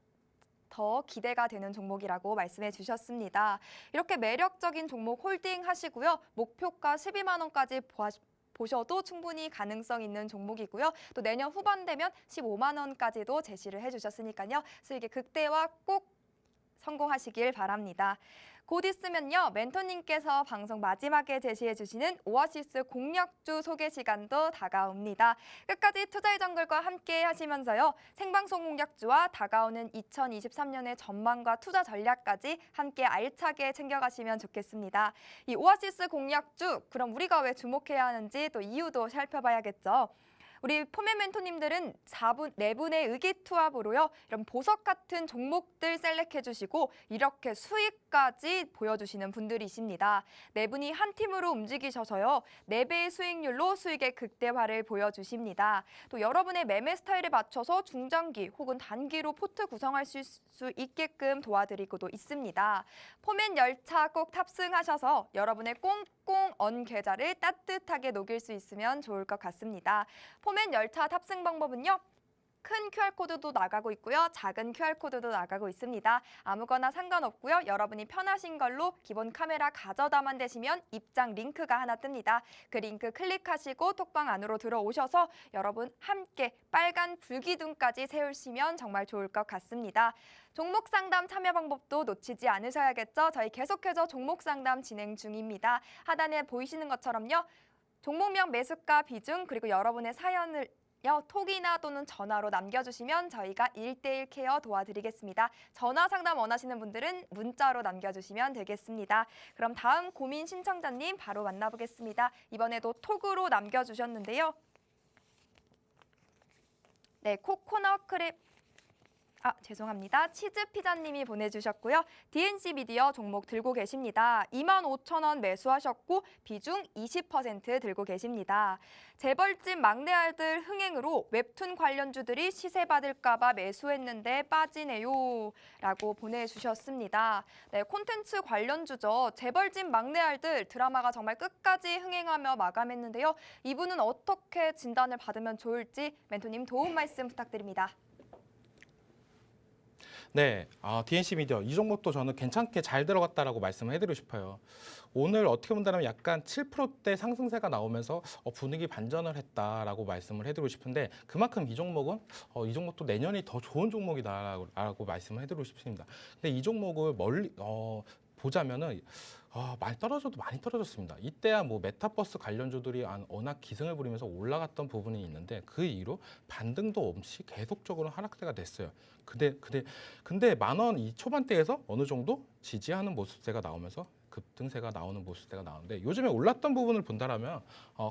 기대가 되는 종목이라고 말씀해 주셨습니다. 이렇게 매력적인 종목 홀딩 하시고요. 목표가 12만 원까지 보셔도 충분히 가능성 있는 종목이고요. 또 내년 후반 되면 15만 원까지도 제시를 해주셨으니까요. 수익의 극대화 꼭 성공하시길 바랍니다. 곧 있으면요. 멘토님께서 방송 마지막에 제시해 주시는 오아시스 공략주 소개 시간도 다가옵니다. 끝까지 투자의 정글과 함께 하시면서요. 생방송 공략주와 다가오는 2023년의 전망과 투자 전략까지 함께 알차게 챙겨가시면 좋겠습니다. 이 오아시스 공략주, 그럼 우리가 왜 주목해야 하는지 또 이유도 살펴봐야겠죠. 우리 포맨 멘토님들은 4분의 의기투합으로요. 이런 보석 같은 종목들 셀렉해 주시고 이렇게 수익까지 보여주시는 분들이십니다. 네 분이 한 팀으로 움직이셔서요. 4배의 수익률로 수익의 극대화를 보여주십니다. 또 여러분의 매매 스타일에 맞춰서 중장기 혹은 단기로 포트 구성하실 수 있게끔 도와드리고도 있습니다. 포맨 열차 꼭 탑승하셔서 여러분의 꽁꽁 언 계좌를 따뜻하게 녹일 수 있으면 좋을 것 같습니다. 포맨 열차 탑승 방법은요. 큰 QR코드도 나가고 있고요. 작은 QR코드도 나가고 있습니다. 아무거나 상관없고요. 여러분이 편하신 걸로 기본 카메라 가져다만 되시면 입장 링크가 하나 뜹니다. 그 링크 클릭하시고 톡방 안으로 들어오셔서 여러분 함께 빨간 불기둥까지 세우시면 정말 좋을 것 같습니다. 종목 상담 참여 방법도 놓치지 않으셔야겠죠. 저희 계속해서 종목 상담 진행 중입니다. 하단에 보이시는 것처럼요. 종목명, 매수가, 비중, 그리고 여러분의 사연을 톡이나 또는 전화로 남겨주시면 저희가 1:1 케어 도와드리겠습니다. 전화 상담 원하시는 분들은 문자로 남겨주시면 되겠습니다. 그럼 다음 고민 신청자님 바로 만나보겠습니다. 이번에도 톡으로 남겨주셨는데요. 네, 코코넛 크랩 죄송합니다. 치즈 피자님이 보내주셨고요. DNC 미디어 종목 들고 계십니다. 25,000원 매수하셨고 비중 20% 들고 계십니다. 재벌집 막내 아들 흥행으로 웹툰 관련주들이 시세 받을까 봐 매수했는데 빠지네요. 라고 보내주셨습니다. 네, 콘텐츠 관련주죠. 재벌집 막내 아들 드라마가 정말 끝까지 흥행하며 마감했는데요. 이분은 어떻게 진단을 받으면 좋을지 멘토님 도움 말씀 부탁드립니다. 네, DNC 미디어 이 종목도 저는 괜찮게 잘 들어갔다라고 말씀을 해드리고 싶어요. 오늘 어떻게 본다면 약간 7%대 상승세가 나오면서 분위기 반전을 했다라고 말씀을 해드리고 싶은데 그만큼 이 종목은 이 종목도 내년이 더 좋은 종목이다라고 말씀을 해드리고 싶습니다. 근데 이 종목을 멀리 보자면은 많이 떨어져도 많이 떨어졌습니다. 이때야 뭐 메타버스 관련주들이 워낙 기승을 부리면서 올라갔던 부분이 있는데 그 이후로 반등도 없이 계속적으로 하락세가 됐어요. 근데 10,000원 이 초반대에서 어느 정도 지지하는 모습세가 나오면서 급등세가 나오는 모습세가 나오는데 요즘에 올랐던 부분을 본다라면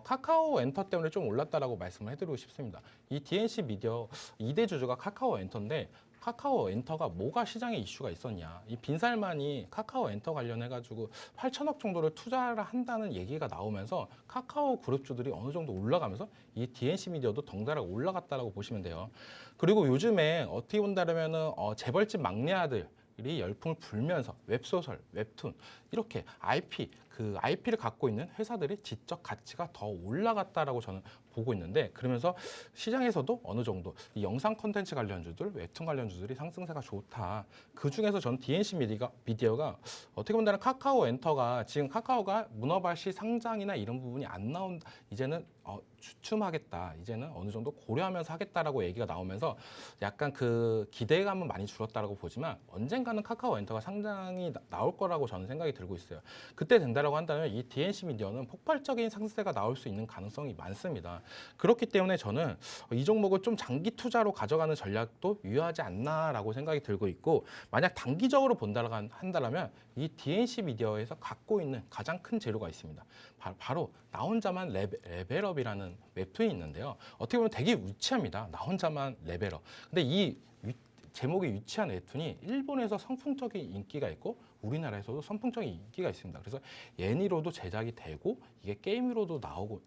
카카오 엔터 때문에 좀 올랐다라고 말씀을 해드리고 싶습니다. 이 DNC 미디어 2대 주주가 카카오 엔터인데 카카오 엔터가 뭐가 시장에 이슈가 있었냐. 이 빈살만이 카카오 엔터 관련해가지고 8천억 정도를 투자를 한다는 얘기가 나오면서 카카오 그룹주들이 어느 정도 올라가면서 이 DNC 미디어도 덩달아 올라갔다라고 보시면 돼요. 그리고 요즘에 어떻게 본다면은 재벌집 막내 아들 이 열풍을 불면서 웹소설, 웹툰 이렇게 IP를 갖고 있는 회사들이 지적 가치가 더 올라갔다라고 저는 보고 있는데 그러면서 시장에서도 어느 정도 이 영상 콘텐츠 관련주들, 웹툰 관련주들이 상승세가 좋다. 그 중에서 저는 DNC 미디어가 어떻게 본다면 카카오 엔터가 지금 카카오가 문어발 시상장이나 이런 부분이 안 나온다. 이제는 주춤하겠다. 이제는 어느 정도 고려하면서 하겠다라고 얘기가 나오면서 약간 그 기대감은 많이 줄었다라고 보지만 언젠가는 카카오 엔터가 상장이 나올 거라고 저는 생각이 들고 있어요. 그때 된다라고 한다면 이 DNC 미디어는 폭발적인 상승세가 나올 수 있는 가능성이 많습니다. 그렇기 때문에 저는 이 종목을 좀 장기 투자로 가져가는 전략도 유효하지 않나라고 생각이 들고 있고 만약 단기적으로 본다라고 한다면 이 DNC 미디어에서 갖고 있는 가장 큰 재료가 있습니다. 바로 나 혼자만 레벨업이라는 웹툰이 있는데요. 어떻게 보면 되게 유치합니다. 나 혼자만 레벨업. 근데 이 제목이 유치한 웹툰이 일본에서 선풍적인 인기가 있고 우리나라에서도 선풍적인 인기가 있습니다. 그래서 예니로도 제작이 되고 이게 게임으로도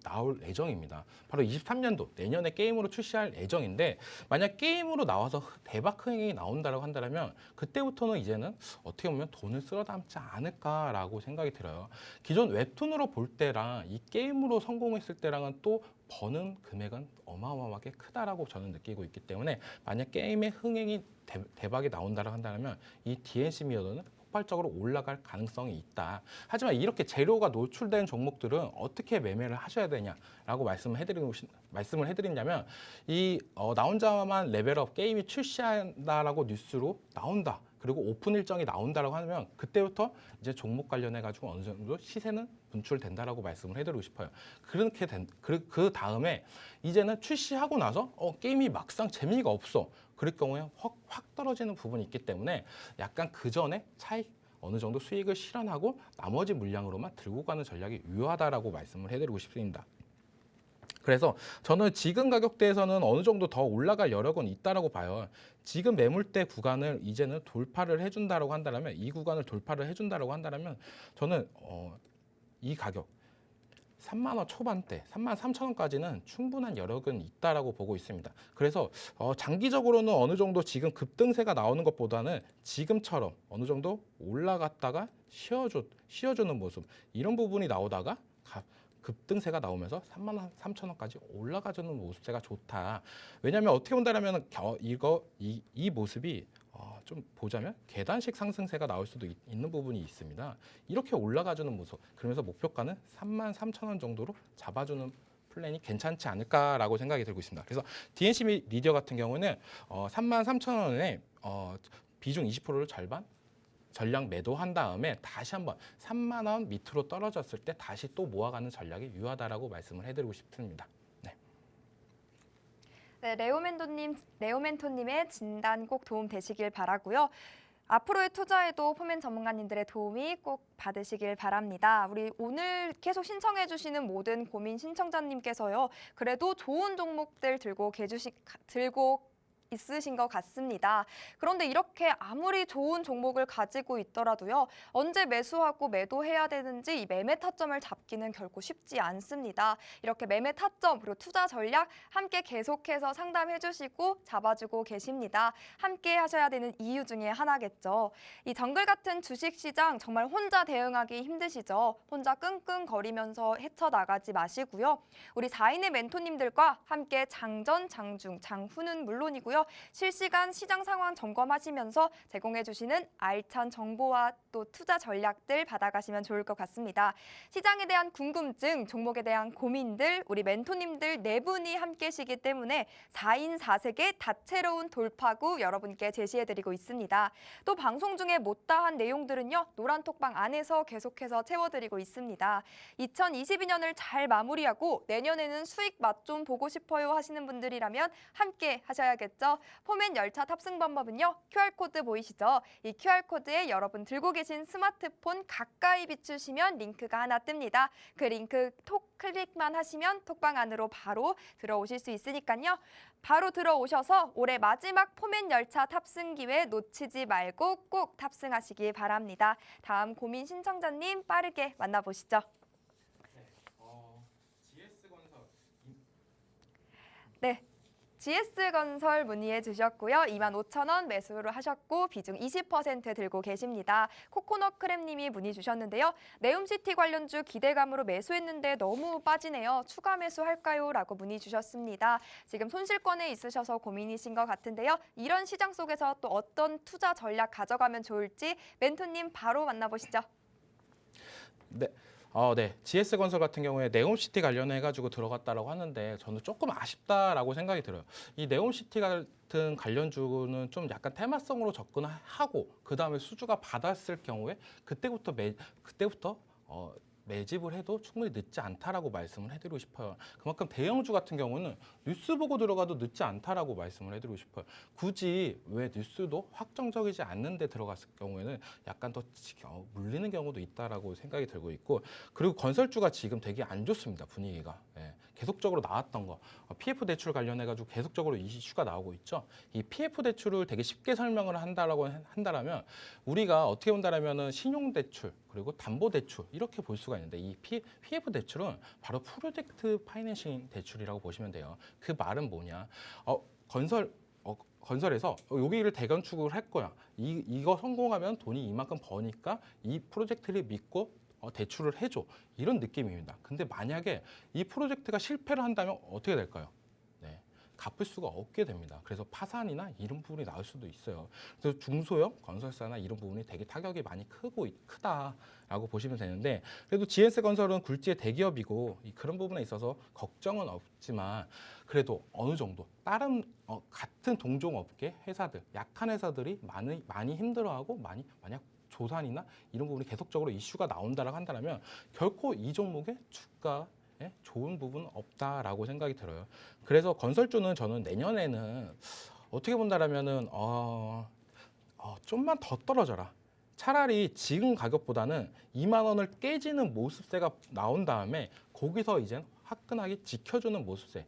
나올 예정입니다. 바로 23년도 내년에 게임으로 출시할 예정인데 만약 게임으로 나와서 대박 흥행이 나온다고 한다면 그때부터는 이제는 어떻게 보면 돈을 쓸어 담지 않을까라고 생각이 들어요. 기존 웹툰으로 볼 때랑 이 게임으로 성공했을 때랑은 또 버는 금액은 어마어마하게 크다라고 저는 느끼고 있기 때문에 만약 게임의 흥행이 대박이 나온다고 한다면 이 DNC 미디어는 폭발적으로 올라갈 가능성이 있다. 하지만 이렇게 재료가 노출된 종목들은 어떻게 매매를 하셔야 되냐라고 말씀을 해드리냐면 나 혼자만 레벨업 게임이 출시한다라고 뉴스로 나온다. 그리고 오픈 일정이 나온다라고 하면 그때부터 이제 종목 관련해 가지고 어느 정도 시세는 분출된다라고 말씀을 해드리고 싶어요. 그 다음에 이제는 출시하고 나서 게임이 막상 재미가 없어. 그럴 경우에 확 떨어지는 부분이 있기 때문에 약간 그 전에 차익 어느 정도 수익을 실현하고 나머지 물량으로만 들고 가는 전략이 유효하다라고 말씀을 해드리고 싶습니다. 그래서 저는 지금 가격대에서는 어느 정도 더 올라갈 여력은 있다라고 봐요. 지금 매물대 구간을 이제는 돌파를 해준다라고 한다면 이 구간을 돌파를 해준다라고 한다면 저는 이 가격 3만 원 초반대, 33,000원까지는 충분한 여력은 있다라고 보고 있습니다. 그래서 장기적으로는 어느 정도 지금 급등세가 나오는 것보다는 지금처럼 어느 정도 올라갔다가 쉬어주는 모습 이런 부분이 나오다가 급등세가 나오면서 33,000원까지 올라가주는 모습세가 좋다. 왜냐하면 어떻게 본다면 이 모습이 좀 보자면 계단식 상승세가 나올 수도 있는 부분이 있습니다. 이렇게 올라가주는 모습, 그러면서 목표가는 33,000원 정도로 잡아주는 플랜이 괜찮지 않을까라고 생각이 들고 있습니다. 그래서 DNC 미디어 같은 경우는 33,000원에 비중 20%를 절반 전량 매도한 다음에 다시 한번 3만 원 밑으로 떨어졌을 때 다시 또 모아가는 전략이 유효하다라고 말씀을 해드리고 싶습니다. 네, 레오멘토님의 진단 꼭 도움 되시길 바라고요. 앞으로의 투자에도 포맨 전문가님들의 도움이 꼭 받으시길 바랍니다. 우리 오늘 계속 신청해 주시는 모든 고민 신청자님께서요. 그래도 좋은 종목들 들고 있으신 것 같습니다. 그런데 이렇게 아무리 좋은 종목을 가지고 있더라도요. 언제 매수하고 매도해야 되는지 이 매매 타점을 잡기는 결코 쉽지 않습니다. 이렇게 매매 타점 그리고 투자 전략 함께 계속해서 상담해 주시고 잡아주고 계십니다. 함께 하셔야 되는 이유 중에 하나겠죠. 이 정글 같은 주식시장 정말 혼자 대응하기 힘드시죠. 혼자 끙끙거리면서 헤쳐나가지 마시고요. 우리 4인의 멘토님들과 함께 장전, 장중, 장후는 물론이고요. 실시간 시장 상황 점검하시면서 제공해 주시는 알찬 정보와 또 투자 전략들 받아가시면 좋을 것 같습니다. 시장에 대한 궁금증, 종목에 대한 고민들 우리 멘토님들 네 분이 함께시기 때문에 4인 4색의 다채로운 돌파구 여러분께 제시해드리고 있습니다. 또 방송 중에 못다한 내용들은요. 노란톡방 안에서 계속해서 채워드리고 있습니다. 2022년을 잘 마무리하고 내년에는 수익 맛 좀 보고 싶어요 하시는 분들이라면 함께 하셔야겠죠. 포맨 열차 탑승 방법은요. QR코드 보이시죠? 이 QR코드에 여러분 들고 계신 스마트폰 가까이 비추시면 링크가 하나 뜹니다. 그 링크 톡 클릭만 하시면 톡방 안으로 바로 들어오실 수 있으니까요. 바로 들어오셔서 올해 마지막 포맨 열차 탑승 기회 놓치지 말고 꼭 탑승하시기 바랍니다. 다음 고민 신청자님 빠르게 만나보시죠. 네. GS건설 문의해 주셨고요. 25,000원 매수를 하셨고 비중 20% 들고 계십니다. 코코넛 크랩님이 문의 주셨는데요. 네옴시티 관련주 기대감으로 매수했는데 너무 빠지네요. 추가 매수할까요? 라고 문의 주셨습니다. 지금 손실권에 있으셔서 고민이신 것 같은데요. 이런 시장 속에서 또 어떤 투자 전략 가져가면 좋을지 멘토님 바로 만나보시죠. 네. 네. GS건설 같은 경우에 네옴시티 관련해가지고 들어갔다라고 하는데 저는 조금 아쉽다라고 생각이 들어요. 이 네옴시티 같은 관련주는 좀 약간 테마성으로 접근하고 그 다음에 수주가 받았을 경우에 그때부터 매집을 해도 충분히 늦지 않다라고 말씀을 해드리고 싶어요. 그만큼 대형주 같은 경우는 뉴스 보고 들어가도 늦지 않다라고 말씀을 해드리고 싶어요. 굳이 왜 뉴스도 확정적이지 않는데 들어갔을 경우에는 약간 더 물리는 경우도 있다라고 생각이 들고 있고, 그리고 건설주가 지금 되게 안 좋습니다. 분위기가. 계속적으로 나왔던 거 PF 대출 관련해가지고 계속적으로 이슈가 나오고 있죠. 이 PF 대출을 되게 쉽게 설명을 한다라면 우리가 어떻게 본다라면은 신용 대출 그리고 담보 대출 이렇게 볼 수가 있는데 이 PF 대출은 바로 프로젝트 파이낸싱 대출이라고 보시면 돼요. 그 말은 뭐냐? 건설에서 여기를 대건축을 할 거야. 이거 성공하면 돈이 이만큼 버니까 이 프로젝트를 믿고 대출을 해줘. 이런 느낌입니다. 근데 만약에 이 프로젝트가 실패를 한다면 어떻게 될까요? 네, 갚을 수가 없게 됩니다. 그래서 파산이나 이런 부분이 나올 수도 있어요. 그래서 중소형 건설사나 이런 부분이 되게 타격이 많이 크다라고 보시면 되는데, 그래도 GS건설은 굴지의 대기업이고 그런 부분에 있어서 걱정은 없지만 그래도 어느 정도 다른 같은 동종업계 회사들, 약한 회사들이 많이 힘들어하고 만약 조산이나 이런 부분이 계속적으로 이슈가 나온다라고 한다면 결코 이 종목의 주가에 좋은 부분은 없다라고 생각이 들어요. 그래서 건설주는 저는 내년에는 어떻게 본다라면은 좀만 더 떨어져라. 차라리 지금 가격보다는 2만 원을 깨지는 모습세가 나온 다음에 거기서 이제 화끈하게 지켜주는 모습세.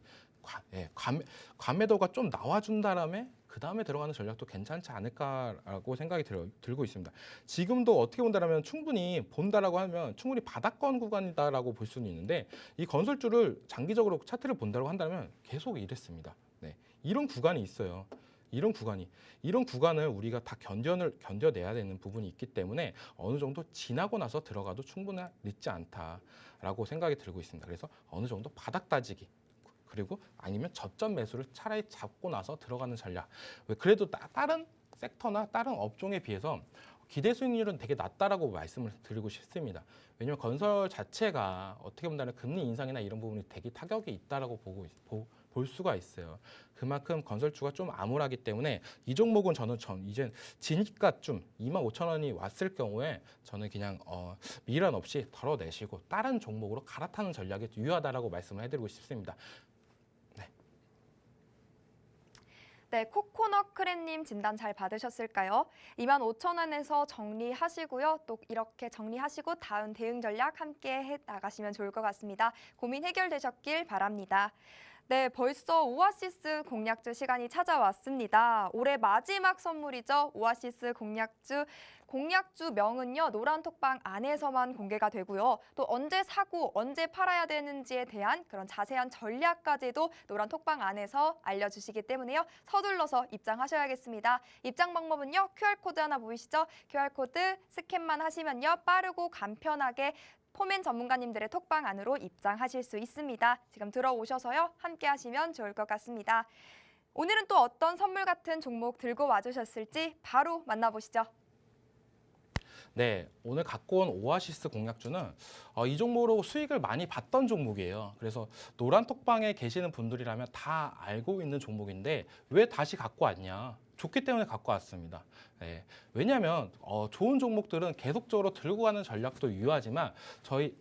과매도가 좀 나와준다라면 그 다음에 들어가는 전략도 괜찮지 않을까라고 생각이 들고 있습니다. 지금도 어떻게 본다라면 충분히 본다라고 하면 충분히 바닥권 구간이다라고 볼 수는 있는데 이 건설주를 장기적으로 차트를 본다고 한다면 계속 이랬습니다. 네, 이런 구간이 있어요. 이런 구간을 우리가 다 견뎌내야 되는 부분이 있기 때문에 어느 정도 지나고 나서 들어가도 충분히 늦지 않다라고 생각이 들고 있습니다. 그래서 어느 정도 바닥 다지기 그리고 아니면 저점 매수를 차라리 잡고 나서 들어가는 전략. 그래도 다른 섹터나 다른 업종에 비해서 기대 수익률은 되게 낮다라고 말씀을 드리고 싶습니다. 왜냐하면 건설 자체가 어떻게 보면 금리 인상이나 이런 부분이 되게 타격이 있다라고 볼 수가 있어요. 그만큼 건설주가 좀 암울하기 때문에 이 종목은 저는 이제 진입가쯤 25,000원이 왔을 경우에 저는 그냥 미련 없이 덜어내시고 다른 종목으로 갈아타는 전략이 유효하다라고 말씀을 해드리고 싶습니다. 네, 코코넛 크랩님 진단 잘 받으셨을까요? 25,000원에서 정리하시고요. 또 이렇게 정리하시고 다음 대응 전략 함께 해 나가시면 좋을 것 같습니다. 고민 해결되셨길 바랍니다. 네, 벌써 오아시스 공략주 시간이 찾아왔습니다. 올해 마지막 선물이죠. 오아시스 공략주. 공략주 명은요, 노란톡방 안에서만 공개가 되고요. 또 언제 사고 언제 팔아야 되는지에 대한 그런 자세한 전략까지도 노란톡방 안에서 알려주시기 때문에요. 서둘러서 입장하셔야겠습니다. 입장 방법은요, QR코드 하나 보이시죠? QR코드 스캔만 하시면요, 빠르고 간편하게 포맨 전문가님들의 톡방 안으로 입장하실 수 있습니다. 지금 들어오셔서요, 함께 하시면 좋을 것 같습니다. 오늘은 또 어떤 선물 같은 종목 들고 와주셨을지 바로 만나보시죠. 네, 오늘 갖고 온 오아시스 공략주는 이 종목으로 수익을 많이 봤던 종목이에요. 그래서 노란톡방에 계시는 분들이라면 다 알고 있는 종목인데 왜 다시 갖고 왔냐? 좋기 때문에 갖고 왔습니다. 네, 왜냐하면 좋은 종목들은 계속적으로 들고 가는 전략도 유효하지만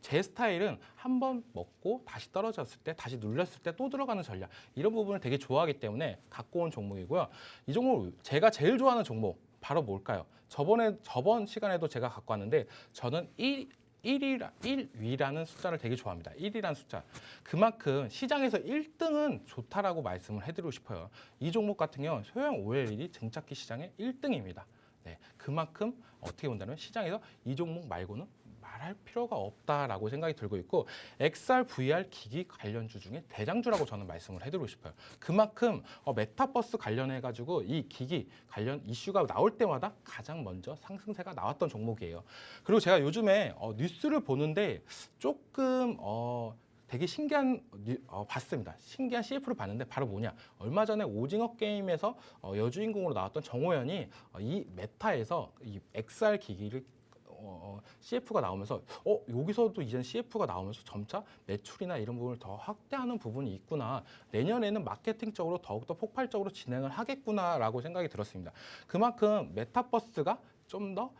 제 스타일은 한번 먹고 다시 떨어졌을 때, 다시 눌렸을 때 또 들어가는 전략, 이런 부분을 되게 좋아하기 때문에 갖고 온 종목이고요. 이 종목 제가 제일 좋아하는 종목 바로 뭘까요? 저번 시간에도 제가 갖고 왔는데 저는 1위라는 숫자를 되게 좋아합니다. 1이라는 숫자. 그만큼 시장에서 1등은 좋다라고 말씀을 해드리고 싶어요. 이 종목 같은 경우는 소형 OLED 증착기 시장의 1등입니다. 네, 그만큼 어떻게 본다면 시장에서 이 종목 말고는 말할 필요가 없다라고 생각이 들고 있고 XR, VR 기기 관련주 중에 대장주라고 저는 말씀을 해드리고 싶어요. 그만큼 메타버스 관련해가지고 이 기기 관련 이슈가 나올 때마다 가장 먼저 상승세가 나왔던 종목이에요. 그리고 제가 요즘에 뉴스를 보는데 조금 되게 신기한 봤습니다. 신기한 CF를 봤는데 바로 뭐냐? 얼마 전에 오징어 게임에서 여주인공으로 나왔던 정호연이 이 메타에서 이 XR 기기를 CF가 나오면서 여기서도 이젠 CF가 나오면서 점차 매출이나 이런 부분을 더 확대하는 부분이 있구나. 내년에는 마케팅적으로 더욱더 폭발적으로 진행을 하겠구나라고 생각이 들었습니다. 그만큼 메타버스가 좀 더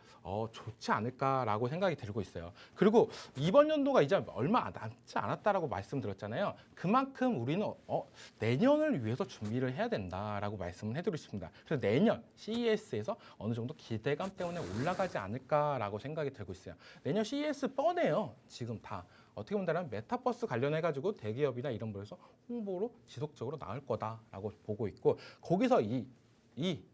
좋지 않을까라고 생각이 들고 있어요. 그리고 이번 연도가 이제 얼마 남지 않았다라고 말씀드렸잖아요. 그만큼 우리는 내년을 위해서 준비를 해야 된다라고 말씀을 해드리고 싶습니다. 그래서 내년 CES에서 어느 정도 기대감 때문에 올라가지 않을까라고 생각이 들고 있어요. 내년 CES 뻔해요. 지금 다. 어떻게 본다면 메타버스 관련해가지고 대기업이나 이런 곳에서 홍보로 지속적으로 나올 거다라고 보고 있고 거기서 이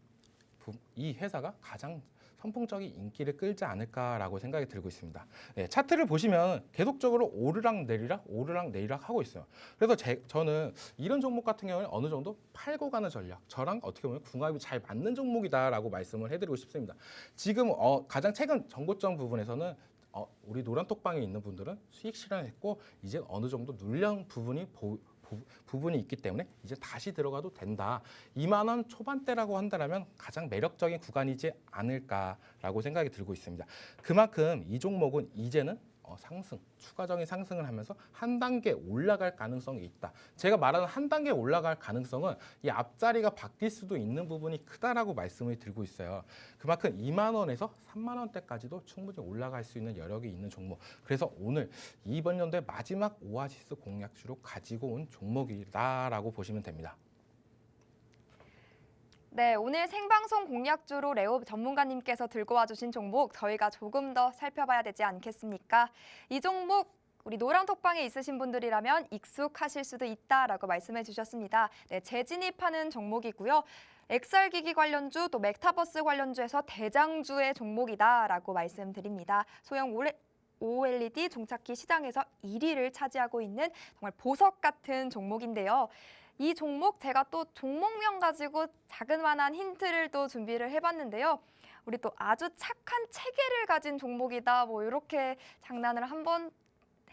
회사가 가장 선풍적인 인기를 끌지 않을까라고 생각이 들고 있습니다. 네, 차트를 보시면 계속적으로 오르락 내리락 하고 있어요. 그래서 저는 이런 종목 같은 경우는 어느 정도 팔고 가는 전략, 저랑 어떻게 보면 궁합이 잘 맞는 종목이다라고 말씀을 해드리고 싶습니다. 지금 가장 최근 정고점 부분에서는 우리 노란톡방에 있는 분들은 수익 실현했고 이제 어느 정도 눌량 부분이 있기 때문에 이제 다시 들어가도 된다. 2만 원 초반대라고 한다면 가장 매력적인 구간이지 않을까라고 생각이 들고 있습니다. 그만큼 이 종목은 이제는 추가적인 상승을 하면서 한 단계 올라갈 가능성이 있다. 제가 말하는 한 단계 올라갈 가능성은 이 앞자리가 바뀔 수도 있는 부분이 크다라고 말씀을 드리고 있어요. 그만큼 2만 원에서 3만 원대까지도 충분히 올라갈 수 있는 여력이 있는 종목. 그래서 오늘 이번 연도의 마지막 오아시스 공략주로 가지고 온 종목이다라고 보시면 됩니다. 네, 오늘 생방송 공략주로 레오 전문가님께서 들고 와주신 종목 저희가 조금 더 살펴봐야 되지 않겠습니까? 이 종목 우리 노란톡방에 있으신 분들이라면 익숙하실 수도 있다라고 말씀해 주셨습니다. 네, 재진입하는 종목이고요. XR기기 관련주 또 메타버스 관련주에서 대장주의 종목이다라고 말씀드립니다. 소형 OLED 종착기 시장에서 1위를 차지하고 있는 정말 보석 같은 종목인데요. 이 종목 제가 또 종목명 가지고 자그마한 힌트를 또 준비를 해봤는데요. 우리 또 아주 착한 체계를 가진 종목이다. 뭐 이렇게 장난을 한번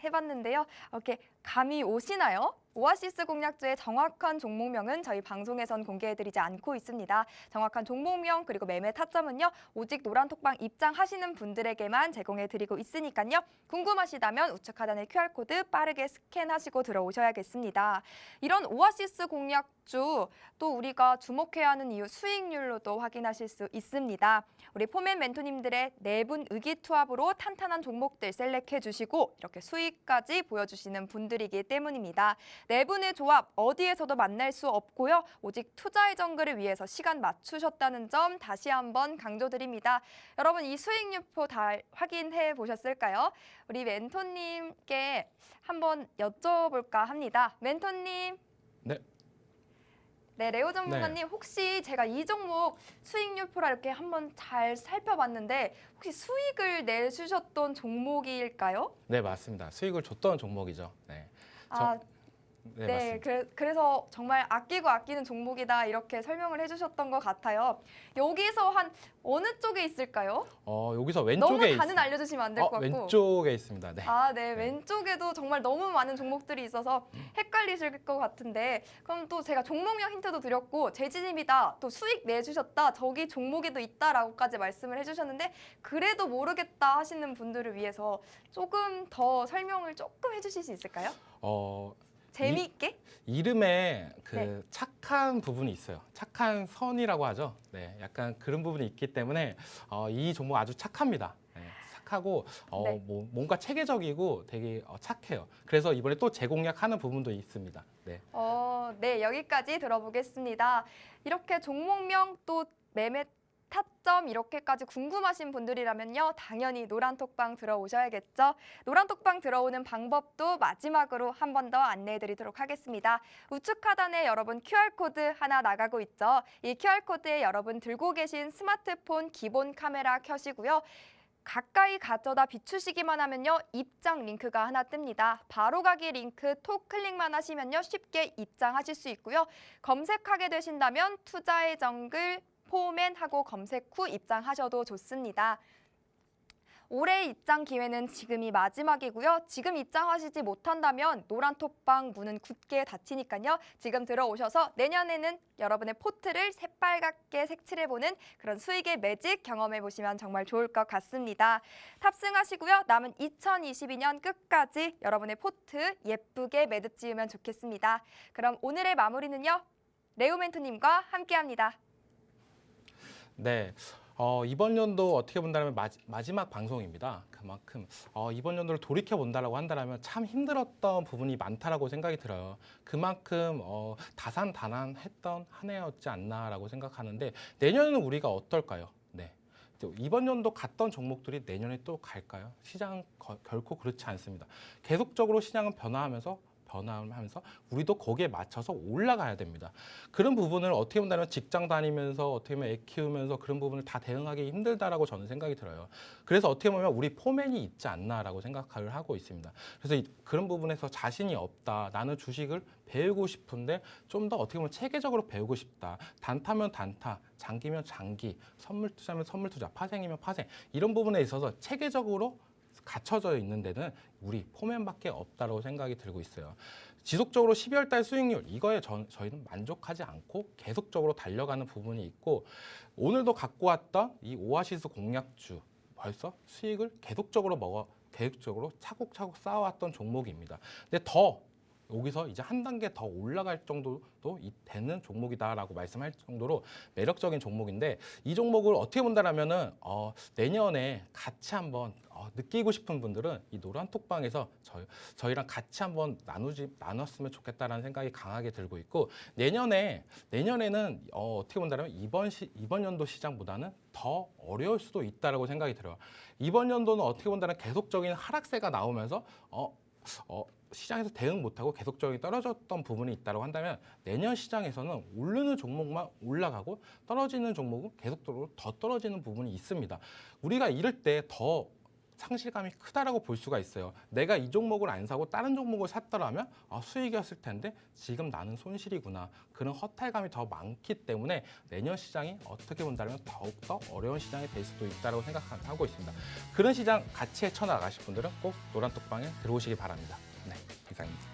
해봤는데요. 이렇게 감이 오시나요? 오아시스 공략주의 정확한 종목명은 저희 방송에선 공개해드리지 않고 있습니다. 정확한 종목명 그리고 매매 타점은요. 오직 노란톡방 입장하시는 분들에게만 제공해드리고 있으니까요. 궁금하시다면 우측 하단의 QR코드 빠르게 스캔하시고 들어오셔야겠습니다. 이런 오아시스 공략주 또 우리가 주목해야 하는 이유 수익률로도 확인하실 수 있습니다. 우리 포맨 멘토님들의 4분 의기투합으로 탄탄한 종목들 셀렉해 주시고 이렇게 수익까지 보여주시는 분들이기 때문입니다. 4분의 조합 어디에서도 만날 수 없고요. 오직 투자의 정글을 위해서 시간 맞추셨다는 점 다시 한번 강조드립니다. 여러분 이 수익률표 다 확인해 보셨을까요? 우리 멘토님께 한번 여쭤볼까 합니다. 멘토님. 네. 네, 레오 전문가님 혹시 제가 이 종목 수익률 표라 이렇게 한번 잘 살펴봤는데 혹시 수익을 내주셨던 종목일까요? 네, 맞습니다. 수익을 줬던 종목이죠. 네. 아, 네, 네, 맞습니다. 그래서 정말 아끼고 아끼는 종목이다 이렇게 설명을 해주셨던 것 같아요. 여기서 한 어느 쪽에 있을까요? 여기서 너무 왼쪽에 다는 알려주시면 안 될 것 같고. 왼쪽에 있습니다. 네. 아, 네. 왼쪽에도 정말 너무 많은 종목들이 있어서 헷갈리실 것 같은데 그럼 또 제가 종목명 힌트도 드렸고 재진입이다, 또 수익 내주셨다, 저기 종목에도 있다라고까지 말씀을 해주셨는데 그래도 모르겠다 하시는 분들을 위해서 조금 더 설명을 조금 해주실 수 있을까요? 재미있게? 이름에 그 네. 착한 부분이 있어요. 착한 선이라고 하죠. 네, 약간 그런 부분이 있기 때문에 이 종목 아주 착합니다. 네, 착하고 네. 뭔가 체계적이고 되게 착해요. 그래서 이번에 또 재공략하는 부분도 있습니다. 네. 네, 여기까지 들어보겠습니다. 이렇게 종목명 또 매매 타점 이렇게까지 궁금하신 분들이라면요. 당연히 노란톡방 들어오셔야겠죠. 노란톡방 들어오는 방법도 마지막으로 한 번 더 안내해드리도록 하겠습니다. 우측 하단에 여러분 QR코드 하나 나가고 있죠. 이 QR코드에 여러분 들고 계신 스마트폰 기본 카메라 켜시고요. 가까이 가져다 비추시기만 하면요. 입장 링크가 하나 뜹니다. 바로 가기 링크 톡 클릭만 하시면요. 쉽게 입장하실 수 있고요. 검색하게 되신다면 투자의 정글 포맨 하고 검색 후 입장하셔도 좋습니다. 올해 입장 기회는 지금이 마지막이고요. 지금 입장하시지 못한다면 노란톡방 문은 굳게 닫히니까요. 지금 들어오셔서 내년에는 여러분의 포트를 새빨갛게 색칠해보는 그런 수익의 매직 경험해보시면 정말 좋을 것 같습니다. 탑승하시고요. 남은 2022년 끝까지 여러분의 포트 예쁘게 매듭 지으면 좋겠습니다. 그럼 오늘의 마무리는요. 레오 멘토님과 함께합니다. 네. 이번 연도 어떻게 본다면 마지막 방송입니다. 그만큼 이번 연도를 돌이켜 본다라고 한다면 참 힘들었던 부분이 많다라고 생각이 들어요. 그만큼 다산다난했던 한 해였지 않나라고 생각하는데 내년은 우리가 어떨까요? 네. 이번 연도 갔던 종목들이 내년에 또 갈까요? 시장은 결코 그렇지 않습니다. 계속적으로 시장은 변화하면서 우리도 거기에 맞춰서 올라가야 됩니다. 그런 부분을 어떻게 보면 직장 다니면서 어떻게 보면 애 키우면서 그런 부분을 다 대응하기 힘들다라고 저는 생각이 들어요. 그래서 어떻게 보면 우리 포맨이 있지 않나라고 생각을 하고 있습니다. 그래서 그런 부분에서 자신이 없다. 나는 주식을 배우고 싶은데 좀 더 어떻게 보면 체계적으로 배우고 싶다. 단타면 단타, 장기면 장기, 선물 투자면 선물 투자, 파생이면 파생 이런 부분에 있어서 체계적으로 갖춰져 있는 데는 우리 포맨밖에 없다고 생각이 들고 있어요. 지속적으로 12월 달 수익률 이거에 저희는 만족하지 않고 계속적으로 달려가는 부분이 있고 오늘도 갖고 왔던 이 오아시스 공략주 벌써 수익을 계속적으로 차곡차곡 쌓아왔던 종목입니다. 근데 더 여기서 이제 한 단계 더 올라갈 정도도 되는 종목이다라고 말씀할 정도로 매력적인 종목인데 이 종목을 어떻게 본다라면은 내년에 같이 한번 느끼고 싶은 분들은 이 노란톡방에서 저희랑 같이 한번 나눴으면 좋겠다라는 생각이 강하게 들고 있고 내년에는 어떻게 본다면 이번 연도 시장보다는 더 어려울 수도 있다라고 생각이 들어요. 이번 연도는 어떻게 본다면 계속적인 하락세가 나오면서 시장에서 대응 못하고 계속적인 떨어졌던 부분이 있다고 한다면 내년 시장에서는 오르는 종목만 올라가고 떨어지는 종목은 계속적으로 더 떨어지는 부분이 있습니다. 우리가 이럴 때 더 상실감이 크다라고 볼 수가 있어요. 내가 이 종목을 안 사고 다른 종목을 샀더라면 수익이었을 텐데 지금 나는 손실이구나. 그런 허탈감이 더 많기 때문에 내년 시장이 어떻게 본다면 더욱더 어려운 시장이 될 수도 있다고 생각하고 있습니다. 그런 시장 같이 헤쳐나가실 분들은 꼭 노란톡방에 들어오시기 바랍니다. 네, 이상입니다.